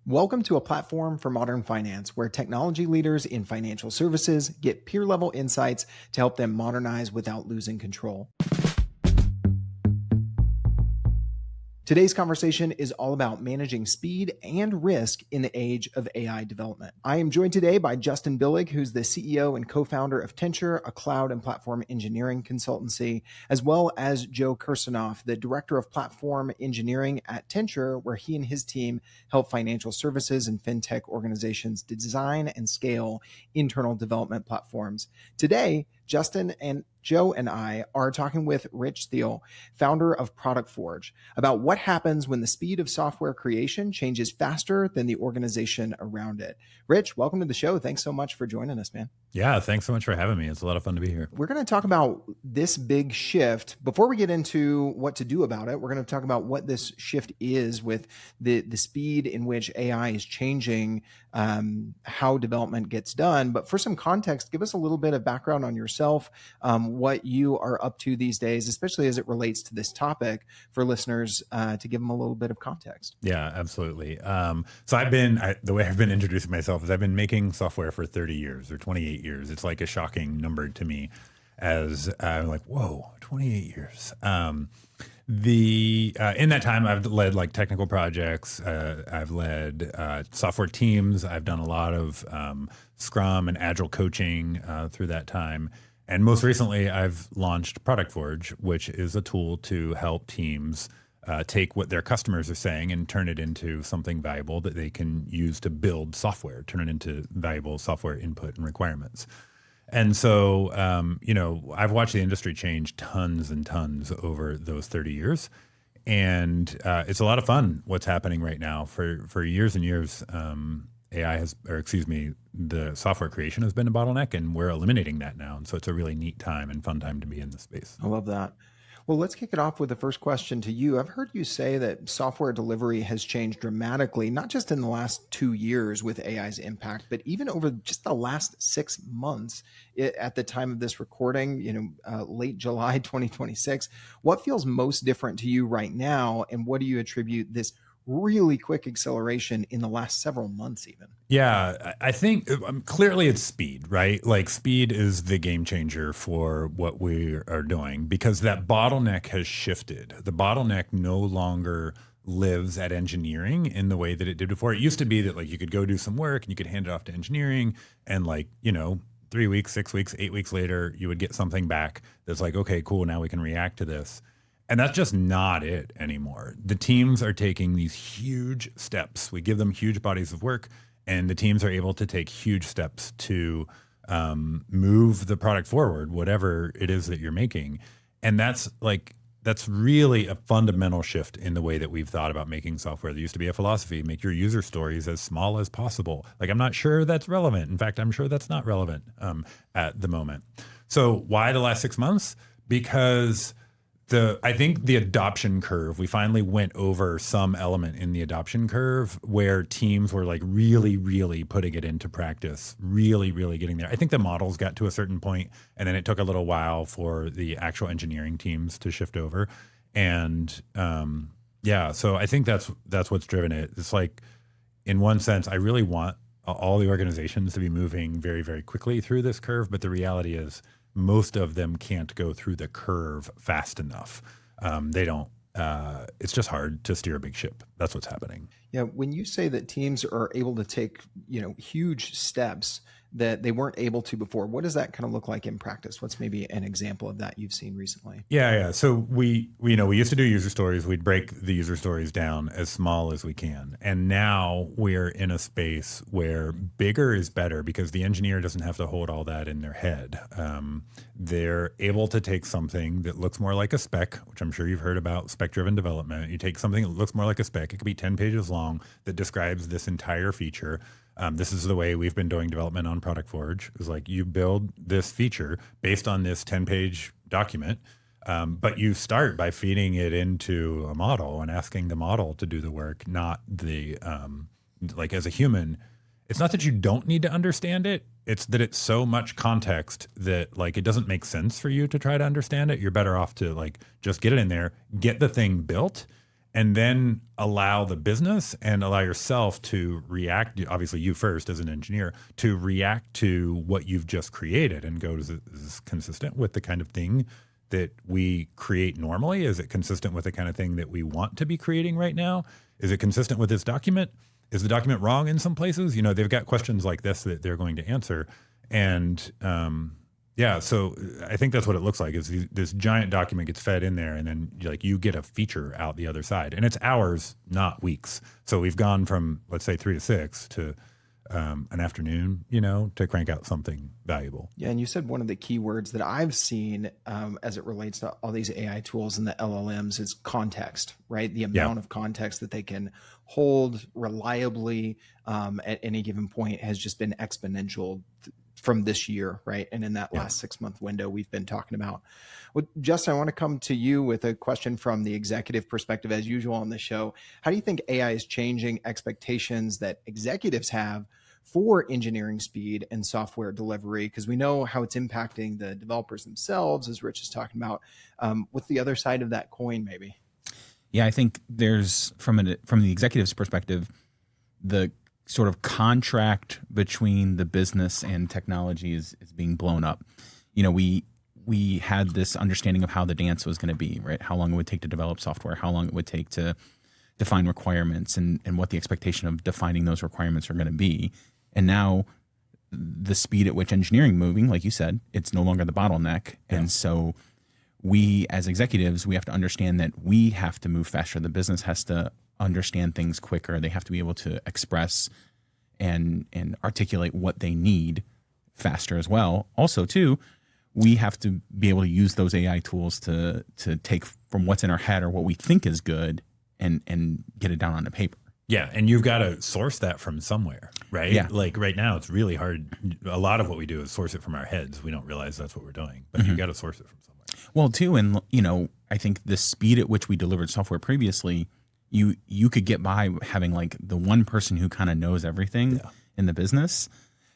Welcome to a platform for modern finance where technology leaders in financial services get peer-level insights to help them modernize without losing control. Today's conversation is all about managing speed and risk in the age of AI development. I am joined today by Justin Billig, who's the CEO and co-founder of Tensure, a cloud and platform engineering consultancy, as well as Joe Kerstanoff, the director of platform engineering at Tensure, where he and his team help financial services and fintech organizations design and scale internal development platforms. Today, Justin and Joe and I are talking with Rich Theil, founder of Product Forge, about what happens when the speed of software creation changes faster than the organization around it. Rich, welcome to the show. Thanks so much for joining us, man. Yeah, thanks so much for having me. It's a lot of fun to be here. We're going to talk about this big shift. Before we get into what to do about it, we're going to talk about what this shift is with the speed in which AI is changing how development gets done. But for some context, give us a little bit of background on yourself, what you are up to these days, especially as it relates to this topic for listeners to give them a little bit of context. Yeah, absolutely. So the way I've been introducing myself is I've been making software for 30 years or 28 years. It's like a shocking number to me as I'm like, whoa, 28 years. In that time, I've led like technical projects. I've led software teams. I've done a lot of Scrum and Agile coaching through that time. And most recently, I've launched Product Forge, which is a tool to help teams take what their customers are saying and turn it into something valuable that they can use to build software, turn it into valuable software input and requirements. And so, I've watched the industry change tons and tons over those 30 years. And it's a lot of fun what's happening right now. For years and years, the software creation has been a bottleneck, and we're eliminating that now. And so it's a really neat time and fun time to be in this space. I love that. Well, let's kick it off with the first question to you. I've heard you say that software delivery has changed dramatically, not just in the last 2 years with AI's impact, but even over just the last 6 months at the time of this recording, late July 2026. What feels most different to you right now, and what do you attribute this really quick acceleration in the last several months even? Yeah, I think clearly it's speed, right? Like speed is the game changer for what we are doing because that bottleneck has shifted. The bottleneck no longer lives at engineering in the way that it did before. It used to be that like you could go do some work and you could hand it off to engineering and 3 weeks, 6 weeks, 8 weeks later, you would get something back that's like, okay, cool, now we can react to this. And that's just not it anymore. The teams are taking these huge steps. We give them huge bodies of work, and the teams are able to take huge steps to move the product forward, whatever it is that you're making. And that's really a fundamental shift in the way that we've thought about making software. There used to be a philosophy, make your user stories as small as possible. Like, I'm not sure that's relevant. In fact, I'm sure that's not relevant at the moment. So why the last 6 months? Because I think the adoption curve, we finally went over some element in the adoption curve where teams were like really, really putting it into practice, really, really getting there. I think the models got to a certain point, and then it took a little while for the actual engineering teams to shift over. And so I think that's what's driven it. It's like, in one sense, I really want all the organizations to be moving very, very quickly through this curve, but the reality is, most of them can't go through the curve fast enough. They don't. It's just hard to steer a big ship. That's what's happening. Yeah, when you say that teams are able to take, huge steps that they weren't able to before, what does that kind of look like in practice? What's maybe an example of that you've seen recently? Yeah. So we used to do user stories. We'd break the user stories down as small as we can. And now we're in a space where bigger is better because the engineer doesn't have to hold all that in their head. They're able to take something that looks more like a spec, which I'm sure you've heard about, spec-driven development. You take something that looks more like a spec. It could be 10 pages long that describes this entire feature. This is the way we've been doing development on Product Forge. Is like you build this feature based on this 10-page document, but you start by feeding it into a model and asking the model to do the work, not the as a human. It's not that you don't need to understand it. It's that it's so much context that like it doesn't make sense for you to try to understand it. You're better off to like just get it in there, get the thing built, and then allow the business and allow yourself to react, obviously you first as an engineer, to react to what you've just created and go, is this consistent with the kind of thing that we create normally? Is it consistent with the kind of thing that we want to be creating right now? Is it consistent with this document? Is the document wrong in some places? They've got questions like this that they're going to answer. And so I think that's what it looks like, is this giant document gets fed in there, and then you get a feature out the other side, and it's hours, not weeks. So we've gone from, let's say, 3 to 6 to an afternoon, to crank out something valuable. Yeah, and you said one of the key words that I've seen as it relates to all these AI tools and the LLMs is context, right? The amount of context that they can hold reliably at any given point has just been exponential from this year, right? And in that last 6-month window we've been talking about. Well, Justin, I want to come to you with a question from the executive perspective, as usual on the show. How do you think AI is changing expectations that executives have for engineering speed and software delivery? Because we know how it's impacting the developers themselves, as Rich is talking about. What's the other side of that coin, maybe? Yeah, I think there's, from the executive's perspective, the sort of contract between the business and technology is being blown up. We had this understanding of how the dance was going to be, right? How long it would take to develop software, how long it would take to define requirements, and what the expectation of defining those requirements are going to be. And now the speed at which engineering moving, like you said, it's no longer the bottleneck. Yeah. And so we as executives, we have to understand that we have to move faster. The business has to understand things quicker. They have to be able to express and articulate what they need faster as well. Also, too, we have to be able to use those AI tools to take from what's in our head or what we think is good and get it down on the paper. Yeah, and you've got to source that from somewhere, right? Yeah. Like right now, it's really hard. A lot of what we do is source it from our heads. We don't realize that's what we're doing, but you've got to source it from somewhere. Well, too, and I think the speed at which we delivered software previously, you could get by having like the one person who kind of knows everything in the business.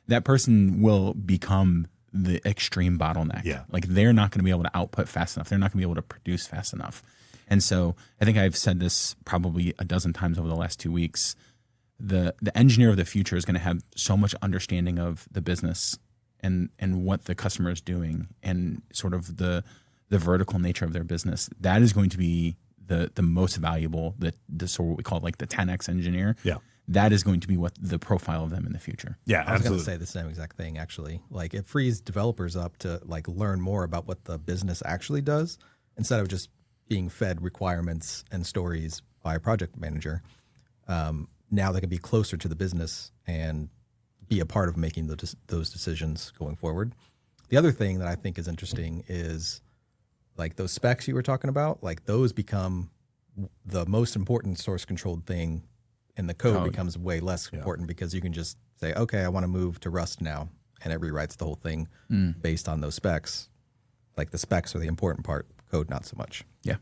That person will become the extreme bottleneck. Yeah. Like they're not going to be able to output fast enough. They're not going to be able to produce fast enough. And so I think I've said this probably a dozen times over the last 2 weeks. The engineer of the future is going to have so much understanding of the business and what the customer is doing and sort of the vertical nature of their business. That is going to be the most valuable, the sort of what we call like the 10x engineer. Yeah. That is going to be what the profile of them in the future. Yeah, I was going to say the same exact thing, actually. Like it frees developers up to like learn more about what the business actually does instead of just being fed requirements and stories by a project manager. Now they can be closer to the business and be a part of making those decisions going forward. The other thing that I think is interesting is like those specs you were talking about, like those become the most important source controlled thing, and the code becomes way less important because you can just say, okay, I want to move to Rust now, and it rewrites the whole thing based on those specs. Like the specs are the important part, code not so much. Yeah.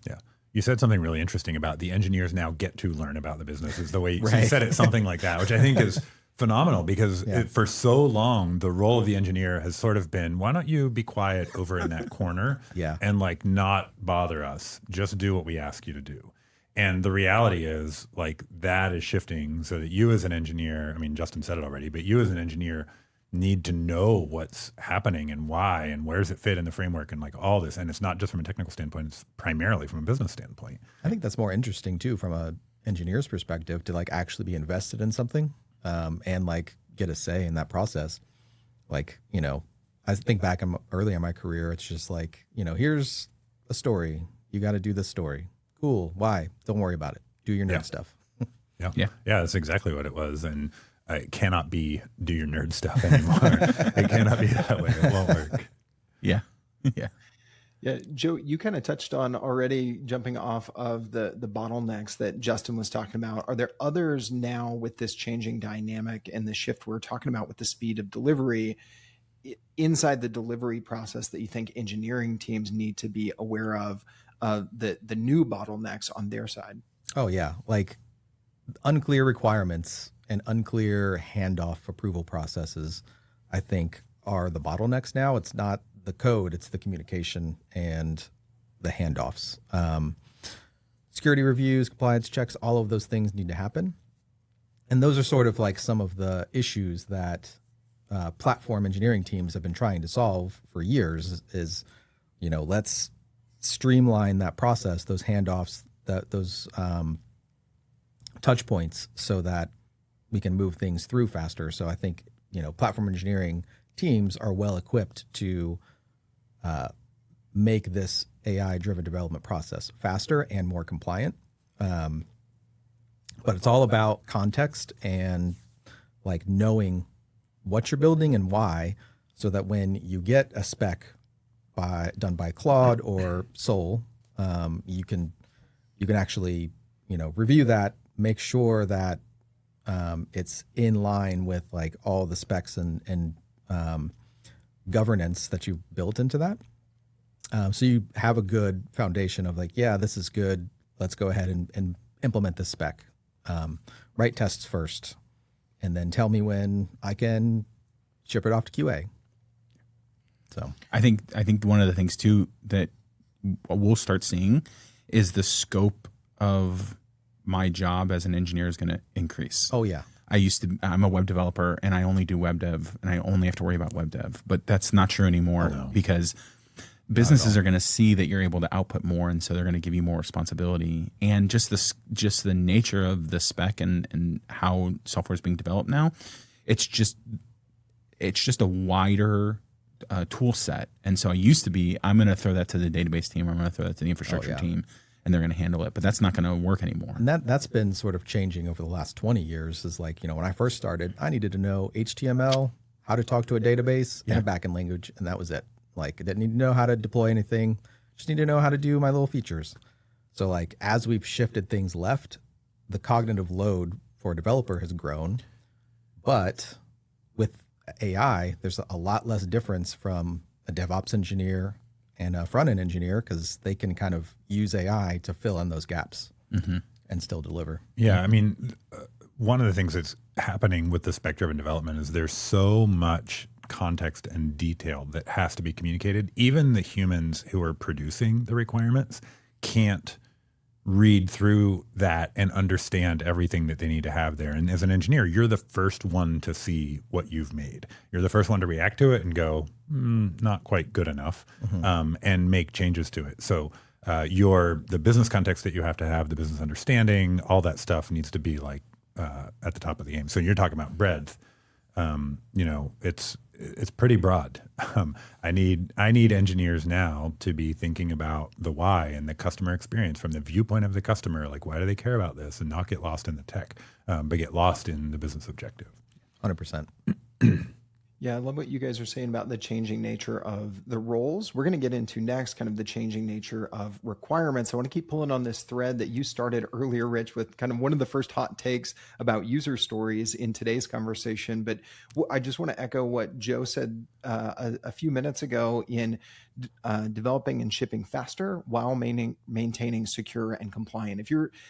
You said something really interesting about the engineers now get to learn about the business, is the way you said it, something like that, which I think is phenomenal because for so long, the role of the engineer has sort of been, why don't you be quiet over in that corner and like not bother us, just do what we ask you to do. And the reality is like that is shifting so that you as an engineer, I mean, Justin said it already, but you as an engineer need to know what's happening and why and where does it fit in the framework and like all this. And it's not just from a technical standpoint, it's primarily from a business standpoint. I think that's more interesting too from a engineer's perspective to like actually be invested in something and like get a say in that process. Like, I think back early in my career, it's just like, here's a story. You got to do this story. Cool. Why? Don't worry about it. Do your nerd stuff. Yeah, that's exactly what it was. And it cannot be do your nerd stuff anymore. It cannot be that way. It won't work. Yeah. Yeah, Joe, you kind of touched on already jumping off of the bottlenecks that Justin was talking about. Are there others now with this changing dynamic and the shift we're talking about with the speed of delivery inside the delivery process that you think engineering teams need to be aware of the new bottlenecks on their side? Oh, yeah. Like unclear requirements and unclear handoff approval processes, I think, are the bottlenecks now. It's not the code, it's the communication and the handoffs. security reviews, compliance checks, all of those things need to happen. And those are sort of like some of the issues that platform engineering teams have been trying to solve for years is, let's streamline that process, those handoffs, those touch points so that we can move things through faster. So I think, platform engineering teams are well equipped to make this AI-driven development process faster and more compliant. But it's all about context and like knowing what you're building and why, so that when you get a spec done by Claude or Soul, you can actually review that, make sure that it's in line with like all the specs and governance that you've built into that. So you have a good foundation of like, yeah, this is good. Let's go ahead and implement this spec. Write tests first, and then tell me when I can ship it off to QA. So I think one of the things too that we'll start seeing is the scope of my job as an engineer is going to increase. Oh yeah. I'm a web developer and I only do web dev and I only have to worry about web dev, but that's not true anymore because businesses are going to see that you're able to output more, and so they're going to give you more responsibility. And just the nature of the spec and how software is being developed now, it's just a wider tool set. And so I used to be, I'm going to throw that to the database team, or I'm going to throw that to the infrastructure team, and they're going to handle it. But that's not going to work anymore. And that's been sort of changing over the last 20 years. Is like, when I first started, I needed to know HTML, how to talk to a database, and a backend language, and that was it. Like, I didn't need to know how to deploy anything. Just need to know how to do my little features. So like, as we've shifted things left, the cognitive load for a developer has grown. But with AI, there's a lot less difference from a DevOps engineer and a front-end engineer, because they can kind of use AI to fill in those gaps and still deliver. Yeah, I mean, one of the things that's happening with the spec-driven development is there's so much context and detail that has to be communicated. Even the humans who are producing the requirements can't read through that and understand everything that they need to have there. And as an engineer, you're the first one to see what you've made. You're the first one to react to it and go, not quite good enough, and make changes to it. So the business context that you have to have, the business understanding, all that stuff needs to be like at the top of the game. So you're talking about breadth. It's pretty broad. I need engineers now to be thinking about the why and the customer experience from the viewpoint of the customer. Like, why do they care about this, and not get lost in the tech, but get lost in the business objective. 100%. Yeah, I love what you guys are saying about the changing nature of the roles. We're going to get into next kind of the changing nature of requirements. I want to keep pulling on this thread that you started earlier, Rich, with kind of one of the first hot takes about user stories in today's conversation. But I just want to echo what Joe said a few minutes ago in developing and shipping faster while maintaining secure and compliant. If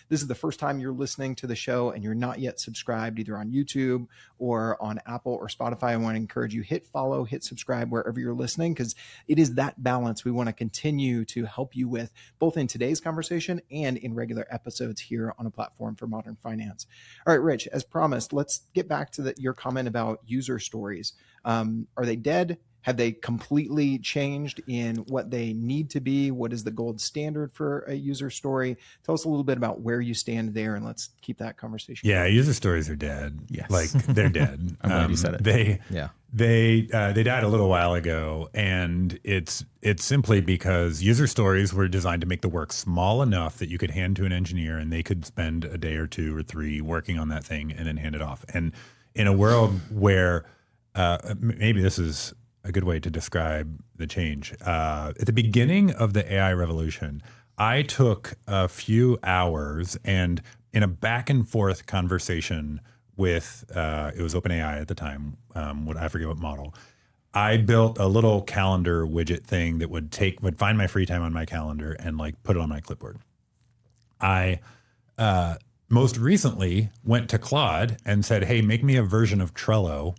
this is the first time you're listening to the show and you're not yet subscribed either on YouTube or on Apple or Spotify, I want to encourage you, hit follow, hit subscribe wherever you're listening, because it is that balance we want to continue to help you with, both in today's conversation and in regular episodes here on A Platform for Modern Finance. All right, Rich, as promised, let's get back to your comment about user stories. Are they dead? Have they completely changed in what they need to be? What is the gold standard for a user story? Tell us a little bit about where you stand there, and let's keep that conversation going. User stories are dead. Yes. Like, they're dead. I'm glad you said it. They died a little while ago, and it's simply because user stories were designed to make the work small enough that you could hand to an engineer and they could spend a day or 2 or 3 working on that thing and then hand it off. And in a world where maybe this is a good way to describe the change. At the beginning of the AI revolution, I took a few hours and in a back and forth conversation with, it was OpenAI at the time, I forget what model, I built a little calendar widget thing that would find my free time on my calendar and like put it on my clipboard. I most recently went to Claude and said, hey, make me a version of Trello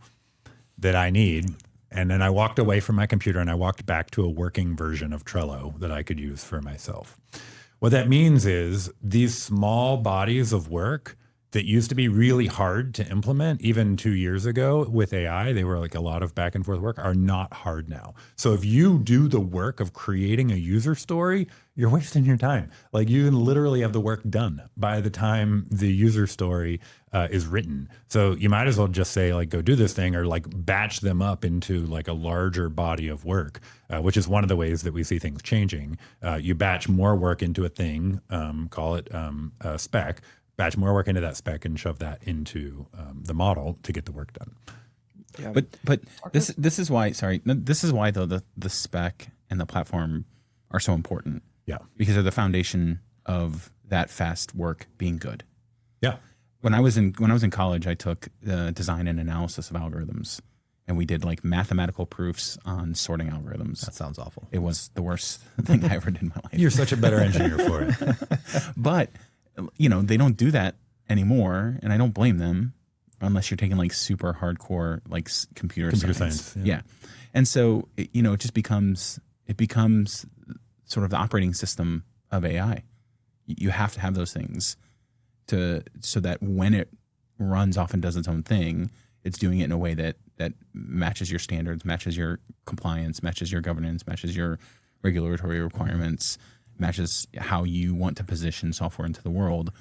that I need. And then I walked away from my computer and I walked back to a working version of Trello that I could use for myself. What that means is these small bodies of work that used to be really hard to implement even 2 years ago with AI, they were like a lot of back and forth work, are not hard now. So if you do the work of creating a user story, you're wasting your time. Like you can literally have the work done by the time the user story is written. So you might as well just say like, go do this thing, or like batch them up into like a larger body of work, which is one of the ways that we see things changing. You batch more work into a thing, call it a spec, batch more work into that spec and shove that into the model to get the work done. Yeah. But this is why though the spec and the platform are so important. Yeah. Because they're the foundation of that fast work being good. Yeah. When I was in college, I took design and analysis of algorithms, and we did like mathematical proofs on sorting algorithms. That sounds awful. It was the worst thing I ever did in my life. You're such a better engineer for it. But they don't do that anymore, and I don't blame them unless you're taking like super hardcore like computer science. Yeah. And so it just becomes sort of the operating system of AI. You have to have those things so that when it runs off and does its own thing, it's doing it in a way that matches your standards, matches your compliance, matches your governance, matches your regulatory requirements, matches how you want to position software into the world.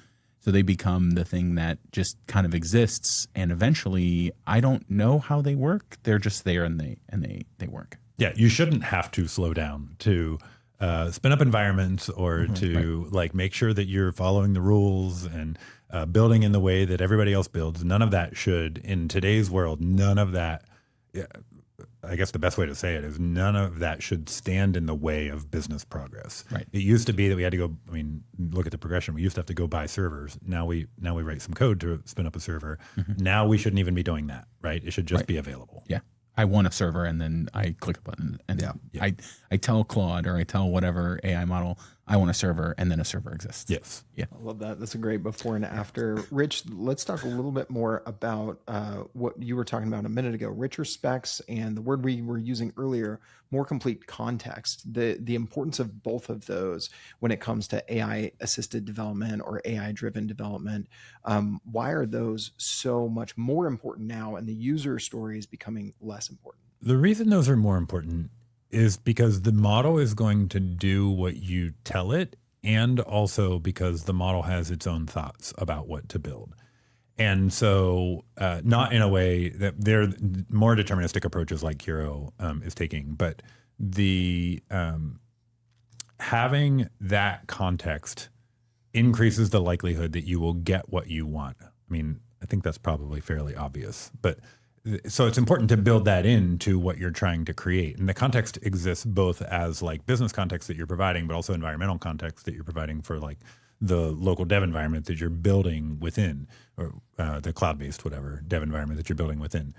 So they become the thing that just kind of exists, and eventually I don't know how they work. They're just there and they work. Yeah, you shouldn't have to slow down to spin up environments or to like make sure that you're following the rules and building in the way that everybody else builds. None of that should, in today's world, none of that, I guess the best way to say it is none of that should stand in the way of business progress. Right. It used to be that we had to go, look at the progression. We used to have to go buy servers. Now we write some code to spin up a server. Mm-hmm. Now we shouldn't even be doing that, right? It should just be available. Yeah. I want a server, and then I click a button, and I tell Claude or I tell whatever AI model I want a server, and then a server exists. Yes. Yeah. I love that. That's a great before and after. Rich, let's talk a little bit more about what you were talking about a minute ago, richer specs, and the word we were using earlier, more complete context, the importance of both of those when it comes to AI assisted development or AI driven development. Why are those so much more important now, and the user story is becoming less important? The reason those are more important is because the model is going to do what you tell it, and also because the model has its own thoughts about what to build. And so not in a way that they're more deterministic approaches like Hero is taking, but the having that context increases the likelihood that you will get what you want. I think that's probably fairly obvious, but so it's important to build that into what you're trying to create. And the context exists both as like business context that you're providing, but also environmental context that you're providing for like the local dev environment that you're building within, or the cloud-based whatever dev environment that you're building within.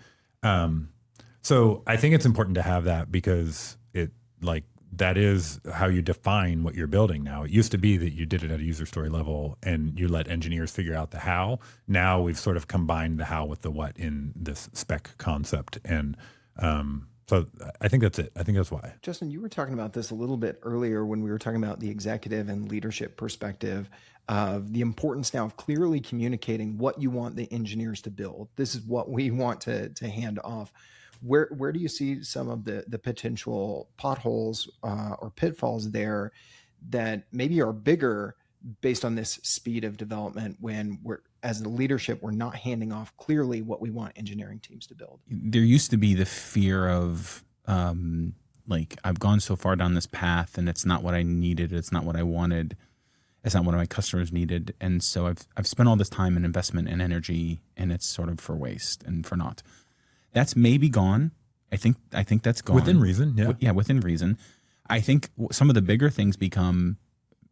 So I think it's important to have that because that is how you define what you're building now. It used to be that you did it at a user story level and you let engineers figure out the how. Now we've sort of combined the how with the what in this spec concept. And so I think that's it. I think that's why. Justin, you were talking about this a little bit earlier when we were talking about the executive and leadership perspective of the importance now of clearly communicating what you want the engineers to build. This is what we want to hand off. Where do you see some of the potential potholes or pitfalls there that maybe are bigger based on this speed of development when as the leadership, we're not handing off clearly what we want engineering teams to build? There used to be the fear of I've gone so far down this path and it's not what I needed. It's not what I wanted. It's not what my customers needed. And so I've spent all this time and investment and energy, and it's sort of for waste and for naught. That's maybe gone. I think that's gone. Within reason, yeah. Yeah, within reason. I think some of the bigger things become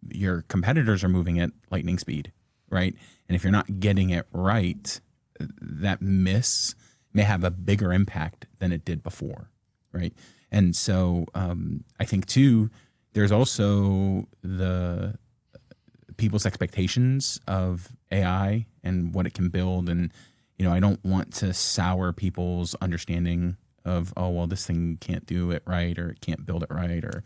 your competitors are moving at lightning speed, right? And if you're not getting it right, that miss may have a bigger impact than it did before, right? And so I think, too, there's also the people's expectations of AI and what it can build, and I don't want to sour people's understanding of, oh, well, this thing can't do it right, or it can't build it right, or,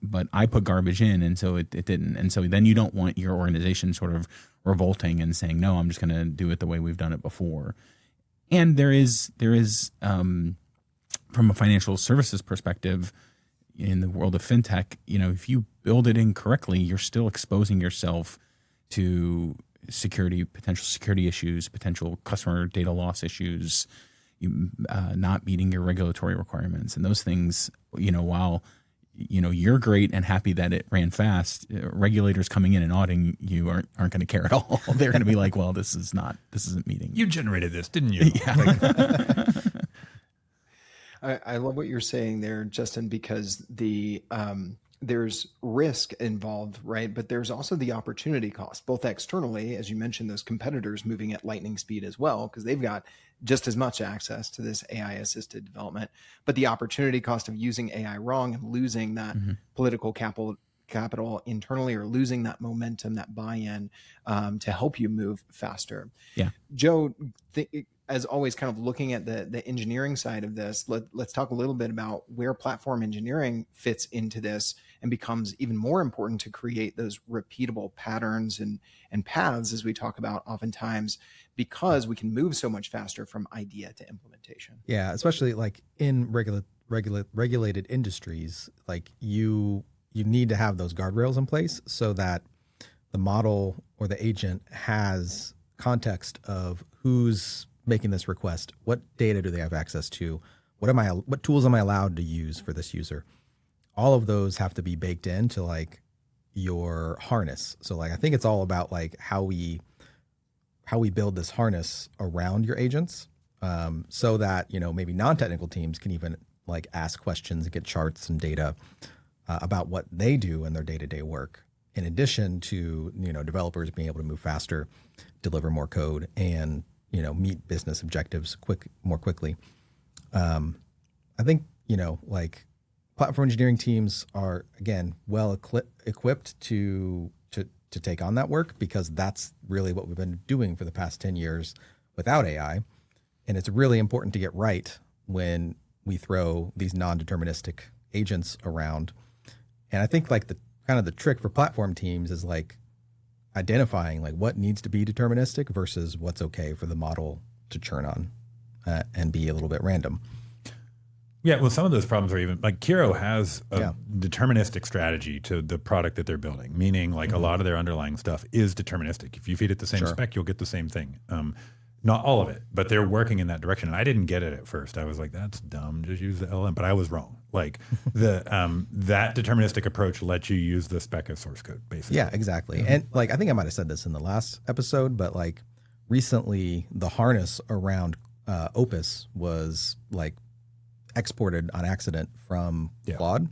but I put garbage in, and so it didn't. And so then you don't want your organization sort of revolting and saying, no, I'm just going to do it the way we've done it before. And there is from a financial services perspective, in the world of fintech, if you build it incorrectly, you're still exposing yourself to potential security issues, potential customer data loss issues, not meeting your regulatory requirements, and those things. While you're great and happy that it ran fast, regulators coming in and auditing you aren't going to care at all. They're going to be like, well, this isn't meeting. You generated this, didn't you? Yeah. I love what you're saying there, Justin, because there's risk involved, right? But there's also the opportunity cost, both externally, as you mentioned, those competitors moving at lightning speed as well, because they've got just as much access to this AI assisted development, but the opportunity cost of using AI wrong and losing that political capital internally, or losing that momentum, that buy-in to help you move faster. Yeah. Joe, as always, kind of looking at the engineering side of this, let's talk a little bit about where platform engineering fits into this and becomes even more important to create those repeatable patterns and paths, as we talk about oftentimes, because we can move so much faster from idea to implementation. Yeah, especially like in regulated industries, like you need to have those guardrails in place so that the model or the agent has context of who's making this request, what data do they have access to, what tools am I allowed to use for this user. All of those have to be baked into like your harness. So like I think it's all about like how we build this harness around your agents, so that maybe non-technical teams can even like ask questions and get charts and data about what they do in their day-to-day work, in addition to developers being able to move faster, deliver more code, and meet business objectives more quickly. I think like platform engineering teams are, again, well equipped to take on that work, because that's really what we've been doing for the past 10 years without AI. And it's really important to get right when we throw these non-deterministic agents around. And I think like the trick for platform teams is like identifying like what needs to be deterministic versus what's okay for the model to churn on and be a little bit random. Yeah, well, some of those problems are even like Kiro has a deterministic strategy to the product that they're building, meaning like a lot of their underlying stuff is deterministic. If you feed it the same spec, you'll get the same thing. Not all of it, but they're working in that direction. And I didn't get it at first. I was like, that's dumb. Just use the LM. But I was wrong. Like that deterministic approach lets you use the spec as source code, basically. Yeah, exactly. And like I think I might have said this in the last episode, but like recently the harness around Opus was like exported on accident from Claude,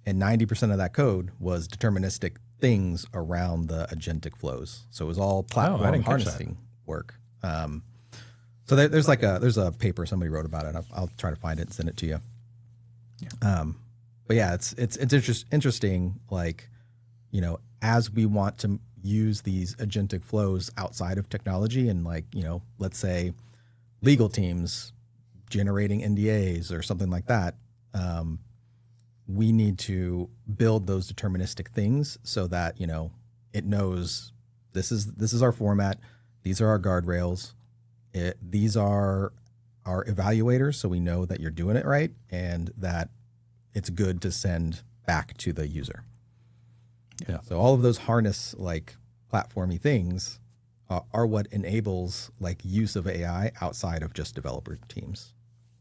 and 90% of that code was deterministic things around the agentic flows. So it was all platform harnessing work. So there's a paper somebody wrote about it. I'll try to find it and send it to you. Yeah. But yeah, it's interesting. Like, as we want to use these agentic flows outside of technology, and like, let's say legal teams generating NDAs or something like that, we need to build those deterministic things so that it knows this is our format, these are our guardrails, these are our evaluators, so we know that you're doing it right and that it's good to send back to the user. Yeah. So all of those harness like platformy things are what enables like use of AI outside of just developer teams.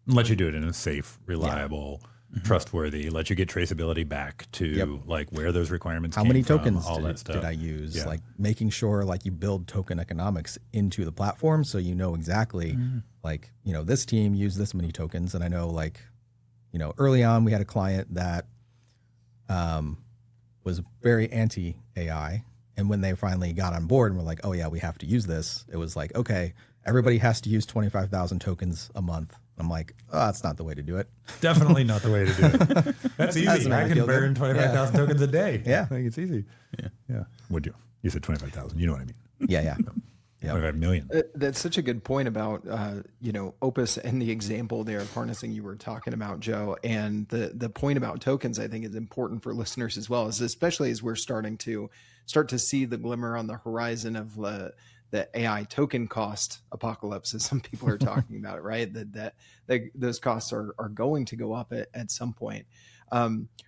Let you do it in a safe, reliable, trustworthy, let you get traceability back to like where those requirements how came many from, tokens all that stuff. did I use? Yeah. Like making sure like you build token economics into the platform so you know exactly like, this team used this many tokens. And I know like, early on we had a client that was very anti-AI. And when they finally got on board and were like, oh yeah, we have to use this, it was like, okay, everybody has to use 25,000 tokens a month. I'm like, oh, that's not the way to do it. Definitely not the way to do it. That's easy. I can burn 25,000 tokens a day. Yeah. I think it's easy. Yeah. Would you? You said 25,000. You know what I mean. Yeah. Yep. 25 million. That's such a good point about, Opus and the example there of harnessing you were talking about, Joe. And the point about tokens, I think, is important for listeners as well, especially as we're starting to see the glimmer on the horizon of the AI token cost apocalypse, as some people are talking about it, right? That those costs are going to go up at some point.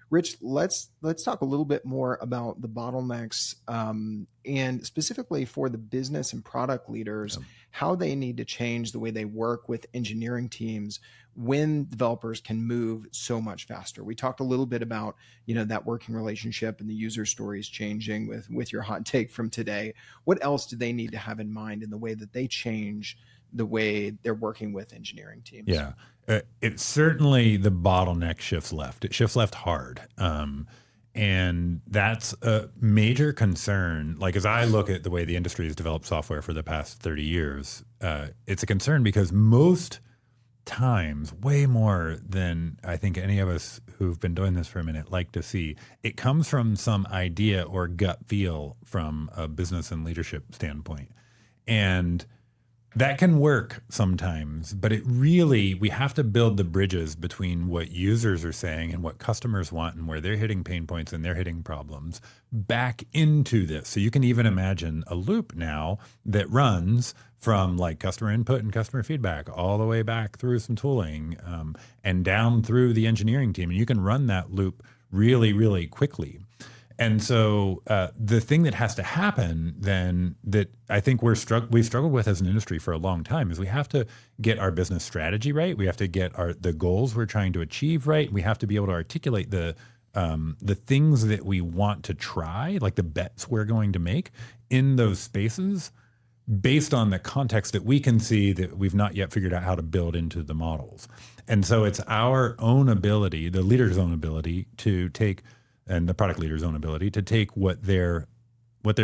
Rich, let's talk a little bit more about the bottlenecks, and specifically for the business and product leaders, how they need to change the way they work with engineering teams when developers can move so much faster. We talked a little bit about, that working relationship and the user stories changing with your hot take from today. What else do they need to have in mind in the way that they change the way they're working with engineering teams? Yeah. It's certainly the bottleneck shifts left. It shifts left hard. And that's a major concern. Like, as I look at the way the industry has developed software for the past 30 years, it's a concern because most times, way more than I think any of us who've been doing this for a minute like to see, it comes from some idea or gut feel from a business and leadership standpoint. And that can work sometimes, but we have to build the bridges between what users are saying and what customers want and where they're hitting pain points and they're hitting problems back into this. So you can even imagine a loop now that runs from like customer input and customer feedback all the way back through some tooling, and down through the engineering team. And you can run that loop really, really quickly. And so the thing that has to happen then, that I think we've struggled with as an industry for a long time, is we have to get our business strategy right. We have to get the goals we're trying to achieve right. We have to be able to articulate the things that we want to try, like the bets we're going to make in those spaces, based on the context that we can see that we've not yet figured out how to build into the models. And so it's our own ability, the leader's own ability to take, and the product leader's own ability to take what they're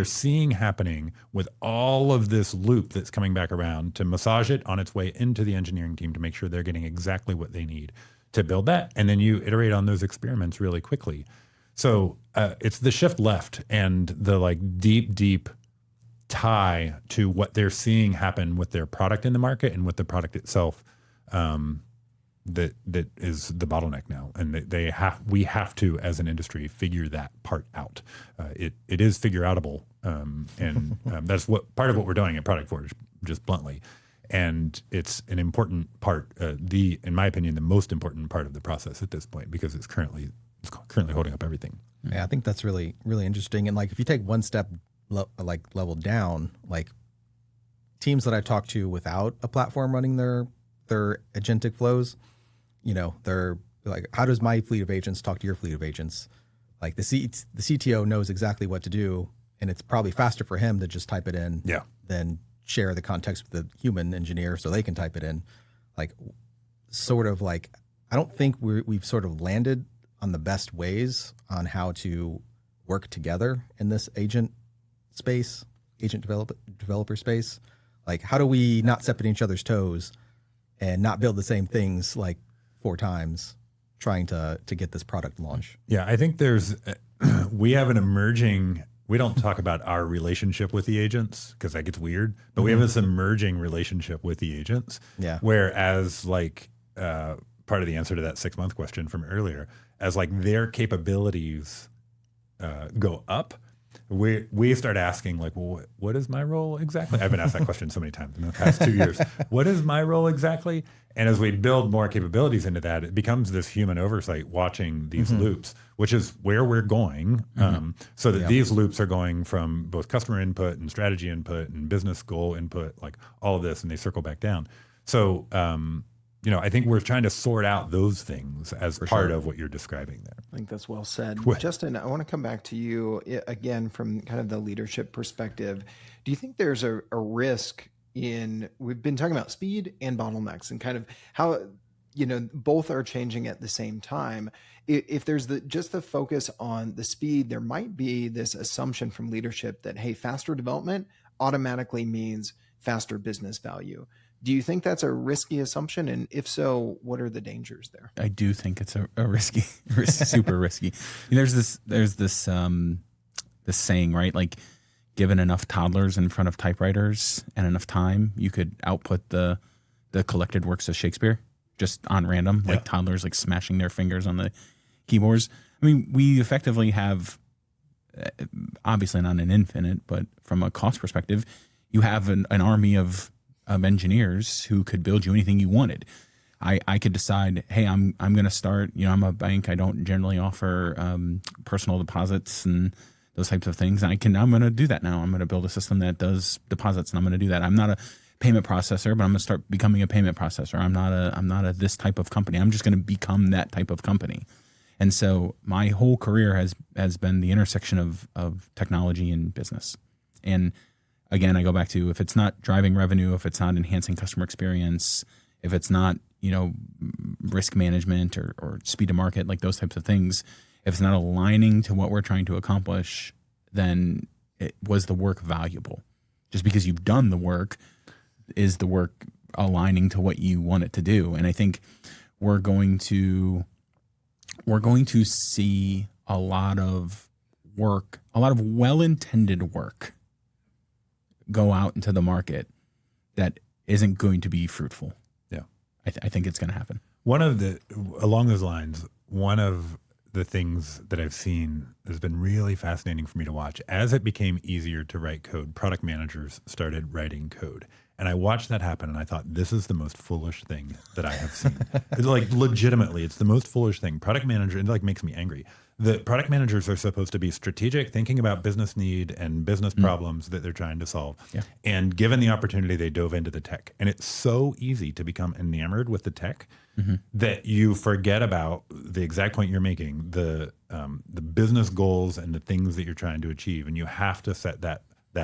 seeing happening with all of this loop that's coming back around, to massage it on its way into the engineering team to make sure they're getting exactly what they need to build that. And then you iterate on those experiments really quickly. So it's the shift left and the deep tie to what they're seeing happen with their product in the market and with the product itself. That is the bottleneck now, and we have to, as an industry, figure that part out. It is figure outable, and that's part of what we're doing at Product Forge, just bluntly. And it's an important part, in my opinion, the most important part of the process at this point, because it's currently holding up everything. Yeah, I think that's really, really interesting. And if you take one step level down, teams that I talk to without a platform running their agentic flows, they're like, how does my fleet of agents talk to your fleet of agents? Like the CTO knows exactly what to do, and it's probably faster for him to just type it in than share the context with the human engineer so they can type it in. I don't think we've sort of landed on the best ways on how to work together in this agent developer space. Like, how do we not step on each other's toes and not build the same things 4 times trying to get this product launched? Yeah, I think we have an emerging, we don't talk about our relationship with the agents because that gets weird, but we have this emerging relationship with the agents. Yeah. Whereas part of the answer to that 6-month question from earlier, as their capabilities go up, we start asking what is my role exactly? I've been asked that question so many times in the past 2 years. What is my role exactly? And as we build more capabilities into that, it becomes this human oversight watching these loops, which is where we're going. So that these loops are going from both customer input and strategy input and business goal input, all of this, and they circle back down. So, I think we're trying to sort out those things as part of what you're describing there. I think that's well said. Justin, I want to come back to you again from kind of the leadership perspective. Do you think there's a risk we've been talking about speed and bottlenecks and kind of how, both are changing at the same time. If there's just the focus on the speed, there might be this assumption from leadership that, hey, faster development automatically means faster business value. Do you think that's a risky assumption? And if so, what are the dangers there? I do think it's a risky, super risky. There's this saying, right? given enough toddlers in front of typewriters and enough time, you could output the collected works of Shakespeare just on random, like toddlers like smashing their fingers on the keyboards. I mean, we effectively have, obviously not an infinite, but from a cost perspective, you have an army of engineers who could build you anything you wanted. I could decide, hey, I'm going to start, I'm a bank. I don't generally offer personal deposits and those types of things. I'm going to do that now. I'm going to build a system that does deposits, and I'm going to do that. I'm not a payment processor, but I'm going to start becoming a payment processor. I'm not a this type of company. I'm just going to become that type of company. And so my whole career has been the intersection of technology and business. And again, I go back to, if it's not driving revenue, if it's not enhancing customer experience, if it's not, risk management or speed to market, like those types of things, if it's not aligning to what we're trying to accomplish, then was the work valuable? Just because you've done the work, is the work aligning to what you want it to do? And I think we're going to see a lot of work, a lot of well-intended work go out into the market that isn't going to be fruitful. Yeah. I think it's going to happen. Along those lines, one of the things that I've seen has been really fascinating for me to watch. As it became easier to write code, product managers started writing code. And I watched that happen, and I thought, this is the most foolish thing that I have seen. It's like, legitimately, it's the most foolish thing. Product manager, it makes me angry. The product managers are supposed to be strategic, thinking about business need and business problems that they're trying to solve. Yeah. And given the opportunity, they dove into the tech. And it's so easy to become enamored with the tech that you forget about the exact point you're making, the business goals and the things that you're trying to achieve. And you have to set that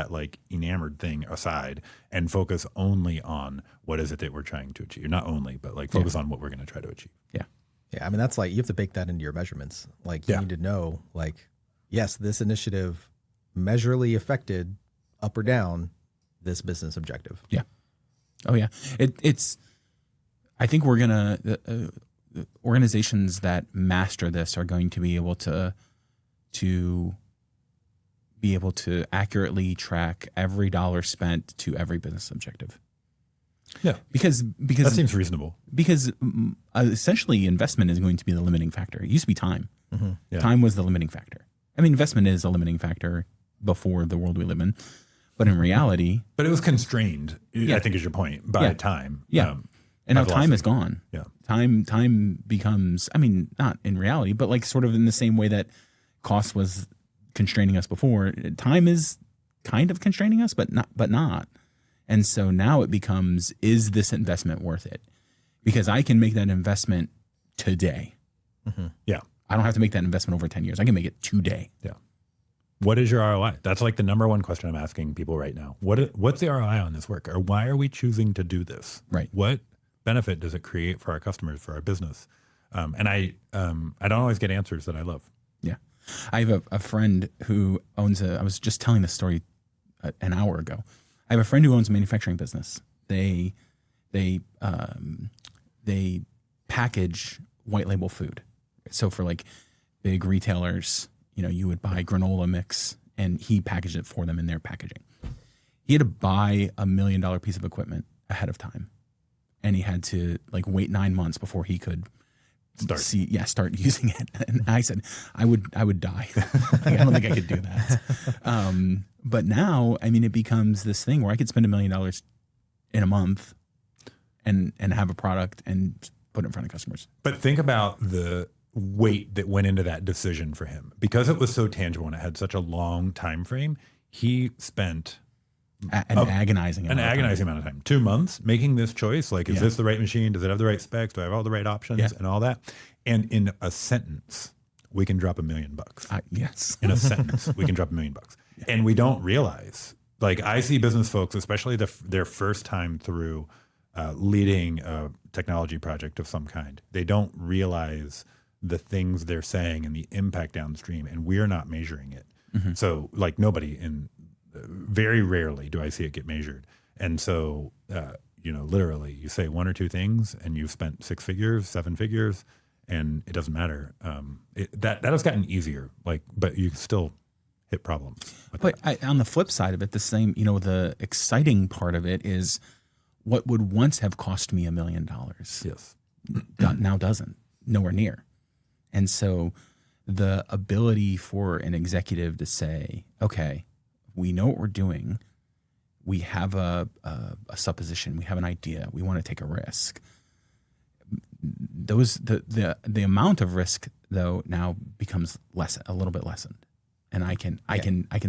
like enamored thing aside and focus only on what is it that we're trying to achieve. Not only, but like focus on what we're going to try to achieve. Yeah. Yeah. I mean, that's like, you have to bake that into your measurements. Like you need to know, like, yes, this initiative measurably affected up or down this business objective. Yeah. Oh yeah. I think we're going to, organizations that master this are going to be able to be able to accurately track every dollar spent to every business objective. Yeah. Because that seems reasonable. Because essentially investment is going to be the limiting factor. It used to be time. Mm-hmm. Yeah. Time was the limiting factor. I mean, investment is a limiting factor before the world we live in, but in reality. But it was constrained, I think is your point, by time. Yeah. And now time is gone. Yeah. Time becomes, I mean, not in reality, but like sort of in the same way that cost was constraining us before. Time is kind of constraining us, but not. And so now it becomes, is this investment worth it? Because I can make that investment today. Mm-hmm. Yeah. I don't have to make that investment over 10 years. I can make it today. Yeah. What is your ROI? That's like the number one question I'm asking people right now. What's the ROI on this work? Or why are we choosing to do this? Right. What benefit does it create for our customers, for our business? And I don't always get answers that I love. Yeah. I have a friend who owns I was just telling this story an hour ago. I have a friend who owns a manufacturing business. They package white label food. So for like big retailers, you would buy granola mix and he packaged it for them in their packaging. He had to buy $1 million piece of equipment ahead of time. And he had to like wait 9 months before he could start using it. And I said, I would die. Like, I don't think I could do that. But now, I mean, it becomes this thing where I could spend $1 million in a month and have a product and put it in front of customers. But think about the weight that went into that decision for him. Because it was so tangible and it had such a long time frame, he spent an agonizing amount of time. 2 months making this choice. Like, is this the right machine? Does it have the right specs? Do I have all the right options and all that? And in a sentence, we can drop $1 million. Yes. In a sentence, we can drop $1 million. Yeah. And we don't realize, like, I see business folks, especially their first time through leading a technology project of some kind, they don't realize the things they're saying and the impact downstream, and we're not measuring it. Mm-hmm. So, like, very rarely do I see it get measured. And so, literally you say one or two things and you've spent 6 figures, 7 figures, and it doesn't matter. That has gotten easier, but you still hit problems. But on the flip side of it, the same, the exciting part of it is what would once have cost me $1 million. Yes. Now doesn't, nowhere near. And so the ability for an executive to say, okay, we know what we're doing. We have a supposition. We have an idea. We want to take a risk. The amount of risk though now becomes a little bit lessened, and I can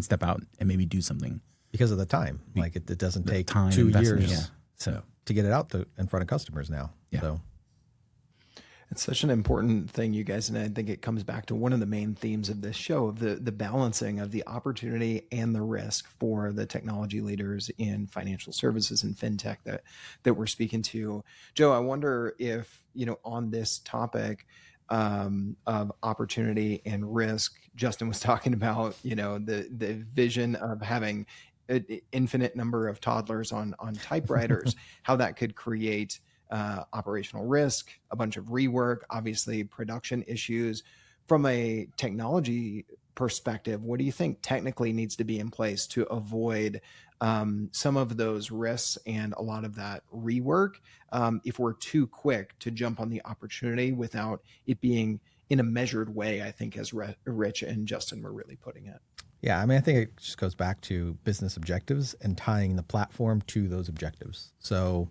step out and maybe do something because of the time. Like it doesn't take time 2 investment, years to get it out in front of customers now. Yeah. So it's such an important thing, you guys, and I think it comes back to one of the main themes of this show, of the balancing of the opportunity and the risk for the technology leaders in financial services and fintech that we're speaking to. Joe, I wonder if, on this topic of opportunity and risk, Justin was talking about, the vision of having an infinite number of toddlers on typewriters, how that could create operational risk, a bunch of rework, obviously production issues. From a technology perspective, what do you think technically needs to be in place to avoid some of those risks and a lot of that rework if we're too quick to jump on the opportunity without it being in a measured way, I think, as Rich and Justin were really putting it? yeah, I think it just goes back to business objectives and tying the platform to those objectives. So,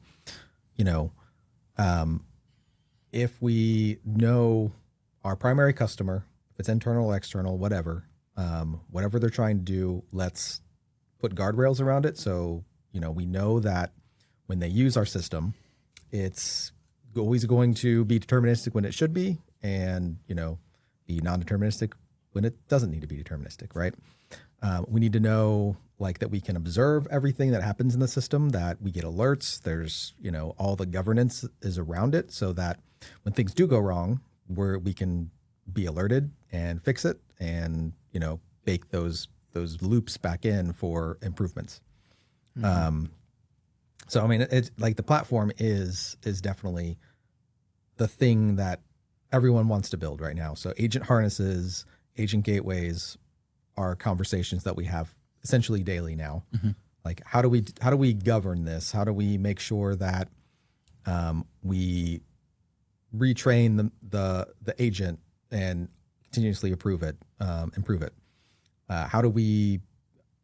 if we know our primary customer, if it's internal or external, whatever they're trying to do, let's put guardrails around it. So, we know that when they use our system, it's always going to be deterministic when it should be, and, be non-deterministic when it doesn't need to be deterministic, right? We need to know that we can observe everything that happens in the system, that we get alerts. There's, all the governance is around it so that when things do go wrong, we can be alerted and fix it and, bake those loops back in for improvements. Mm-hmm. So, it's the platform is definitely the thing that everyone wants to build right now. So agent harnesses, agent gateways are conversations that we have essentially daily now. Mm-hmm. How do we govern this? How do we make sure that we retrain the agent and continuously improve it? How do we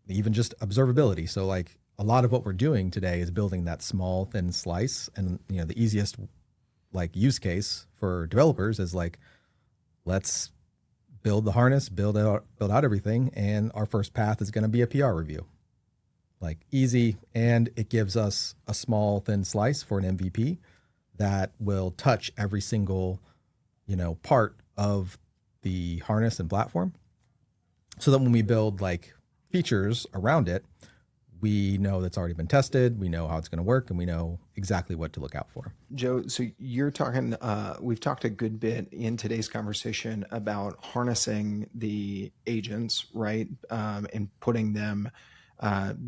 even just observability? So a lot of what we're doing today is building that small, thin slice, and the easiest use case for developers is let's build the harness, build out everything, and our first path is going to be a PR review. Easy, and it gives us a small, thin slice for an MVP that will touch every single, part of the harness and platform. So that when we build features around it, we know that's already been tested, we know how it's going to work, and we know exactly what to look out for. Joe, so you're talking, we've talked a good bit in today's conversation about harnessing the agents, right? And putting them,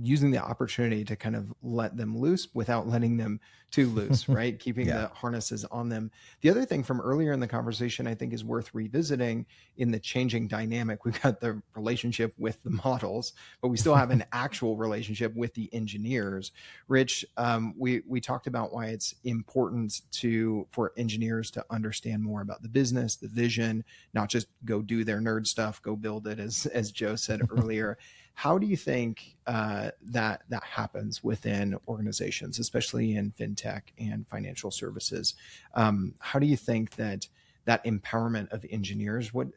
using the opportunity to kind of let them loose without letting them too loose, right? Keeping the harnesses on them. The other thing from earlier in the conversation, I think is worth revisiting in the changing dynamic. We've got the relationship with the models, but we still have an actual relationship with the engineers. Rich, we talked about why it's important for engineers to understand more about the business, the vision, not just go do their nerd stuff, go build it, as Joe said earlier. How do you think that happens within organizations, especially in fintech and financial services? How do you think that empowerment of engineers, what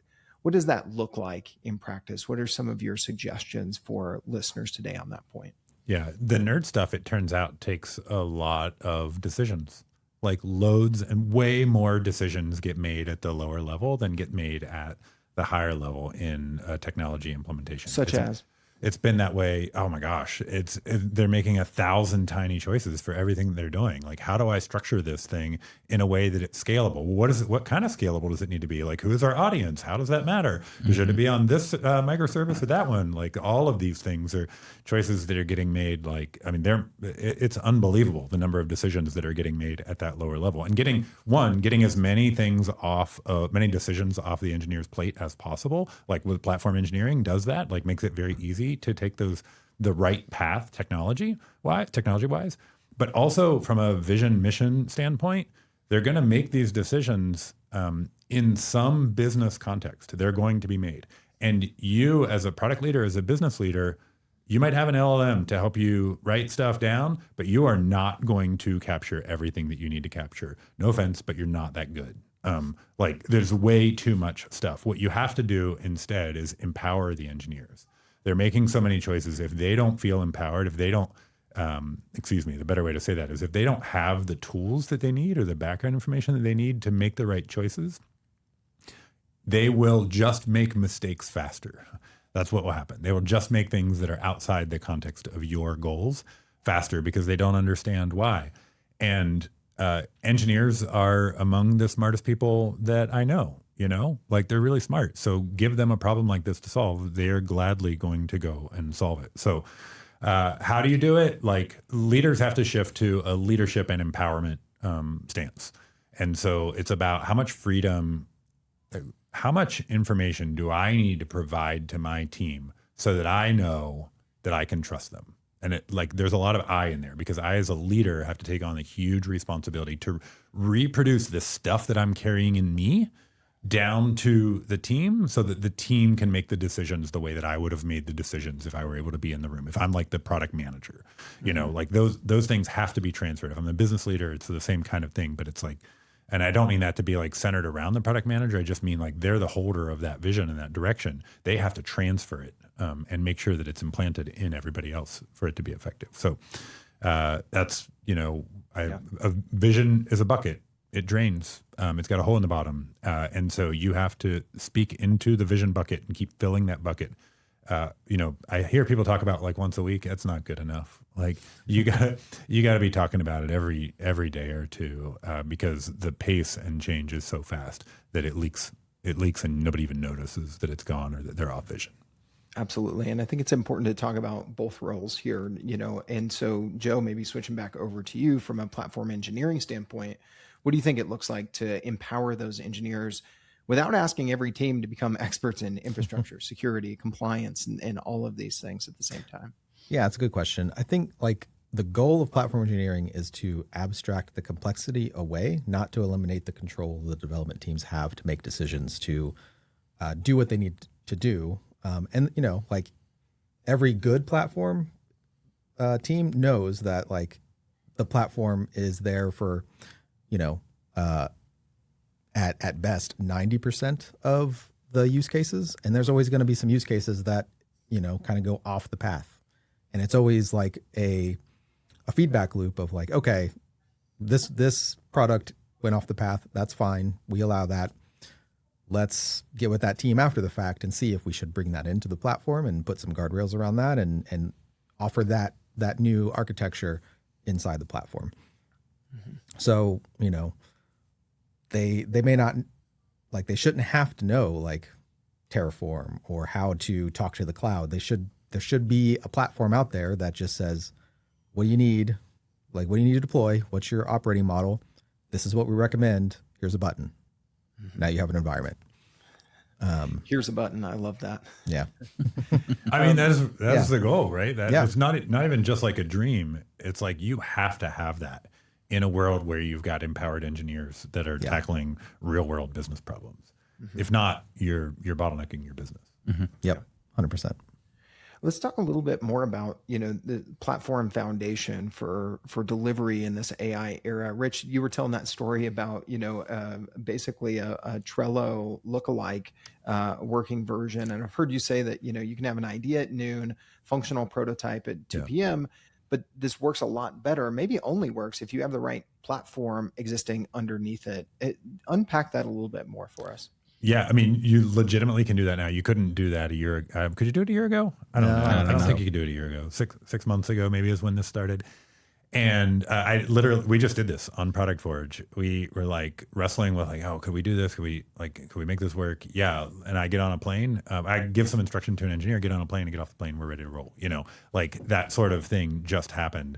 does that look like in practice? What are some of your suggestions for listeners today on that point? Yeah, the nerd stuff, it turns out, takes a lot of decisions. Loads and way more decisions get made at the lower level than get made at the higher level in technology implementation. Such as? It's been that way. Oh my gosh, they're making 1,000 tiny choices for everything that they're doing. Like, how do I structure this thing in a way that it's scalable? What is it? What kind of scalable does it need to be? Like, who is our audience? How does that matter? Should it be on this microservice or that one? Like, all of these things are choices that are getting made. Like, I mean, it's unbelievable the number of decisions that are getting made at that lower level, and getting as many things off, many decisions off the engineer's plate as possible. Like with platform engineering, does that, like, makes it very easy to take the right path technology wise, but also from a vision mission standpoint, they're going to make these decisions in some business context. They're going to be made. And you as a product leader, as a business leader, you might have an LLM to help you write stuff down, but you are not going to capture everything that you need to capture. No offense, but you're not that good. Like, there's way too much stuff. What you have to do instead is empower the engineers. They're making so many choices. If they don't feel empowered, if they don't, the better way to say that is if they don't have the tools that they need or the background information that they need to make the right choices, they will just make mistakes faster. That's what will happen. They will just make things that are outside the context of your goals faster because they don't understand why. And engineers are among the smartest people that I know. Like, they're really smart. So give them a problem like this to solve. They're gladly going to go and solve it. So how do you do it? Like, leaders have to shift to a leadership and empowerment stance. And so it's about how much freedom, how much information do I need to provide to my team so that I know that I can trust them? And there's a lot of I in there, because I, as a leader, have to take on a huge responsibility to reproduce the stuff that I'm carrying in me down to the team so that the team can make the decisions the way that I would have made the decisions if I were able to be in the room. If I'm like the product manager, like those things have to be transferred. If I'm the business leader, it's the same kind of thing, but it's like, and I don't mean that to be like centered around the product manager. I just mean like they're the holder of that vision and that direction. They have to transfer it and make sure that it's implanted in everybody else for it to be effective. So that's, a vision is a bucket. It drains. It's got a hole in the bottom. And so you have to speak into the vision bucket and keep filling that bucket. I hear people talk about like once a week. That's not good enough. Like, you gotta be talking about it every day or two, because the pace and change is so fast that it leaks and nobody even notices that it's gone or that they're off vision. Absolutely. And I think it's important to talk about both roles here, and so Joe, maybe switching back over to you from a platform engineering standpoint, what do you think it looks like to empower those engineers without asking every team to become experts in infrastructure, security, compliance, and all of these things at the same time? Yeah, it's a good question. I think like the goal of platform engineering is to abstract the complexity away, not to eliminate the control the development teams have to make decisions to do what they need to do. And like every good platform team knows that like the platform is there for, at best 90% of the use cases, and there's always going to be some use cases that kind of go off the path, and it's always like a feedback loop of like, okay, this product went off the path, that's fine, we allow that. Let's get with that team after the fact and see if we should bring that into the platform and put some guardrails around that and offer that new architecture inside the platform. Mm-hmm. So, they may not, like, they shouldn't have to know like Terraform or how to talk to the cloud. There should be a platform out there that just says, what do you need? Like, what do you need to deploy? What's your operating model? This is what we recommend. Here's a button. Mm-hmm. Now you have an environment. Here's a button. I love that. Yeah. I mean, that's the goal, right? It's not even just like a dream. It's like you have to have that in a world where you've got empowered engineers that are tackling real world business problems. Mm-hmm. If not, you're bottlenecking your business. Mm-hmm. Yep. 100%. Let's talk a little bit more about, the platform foundation for delivery in this AI era. Rich, you were telling that story about, basically a Trello lookalike working version. And I've heard you say that, you can have an idea at noon, functional prototype at 2 p.m., but this works a lot better, maybe only works if you have the right platform existing underneath it. Unpack that a little bit more for us. Yeah, I mean, you legitimately can do that now. You couldn't do that a year ago. Could you do it a year ago? I don't know. I don't think you could do it a year ago. Six months ago, maybe, is when this started. And we just did this on Product Forge. We were like wrestling with like, oh, could we do this? Could we make this work? Yeah. And I get on a plane. I give some instruction to an engineer, get on a plane and get off the plane. We're ready to roll. Like that sort of thing just happened.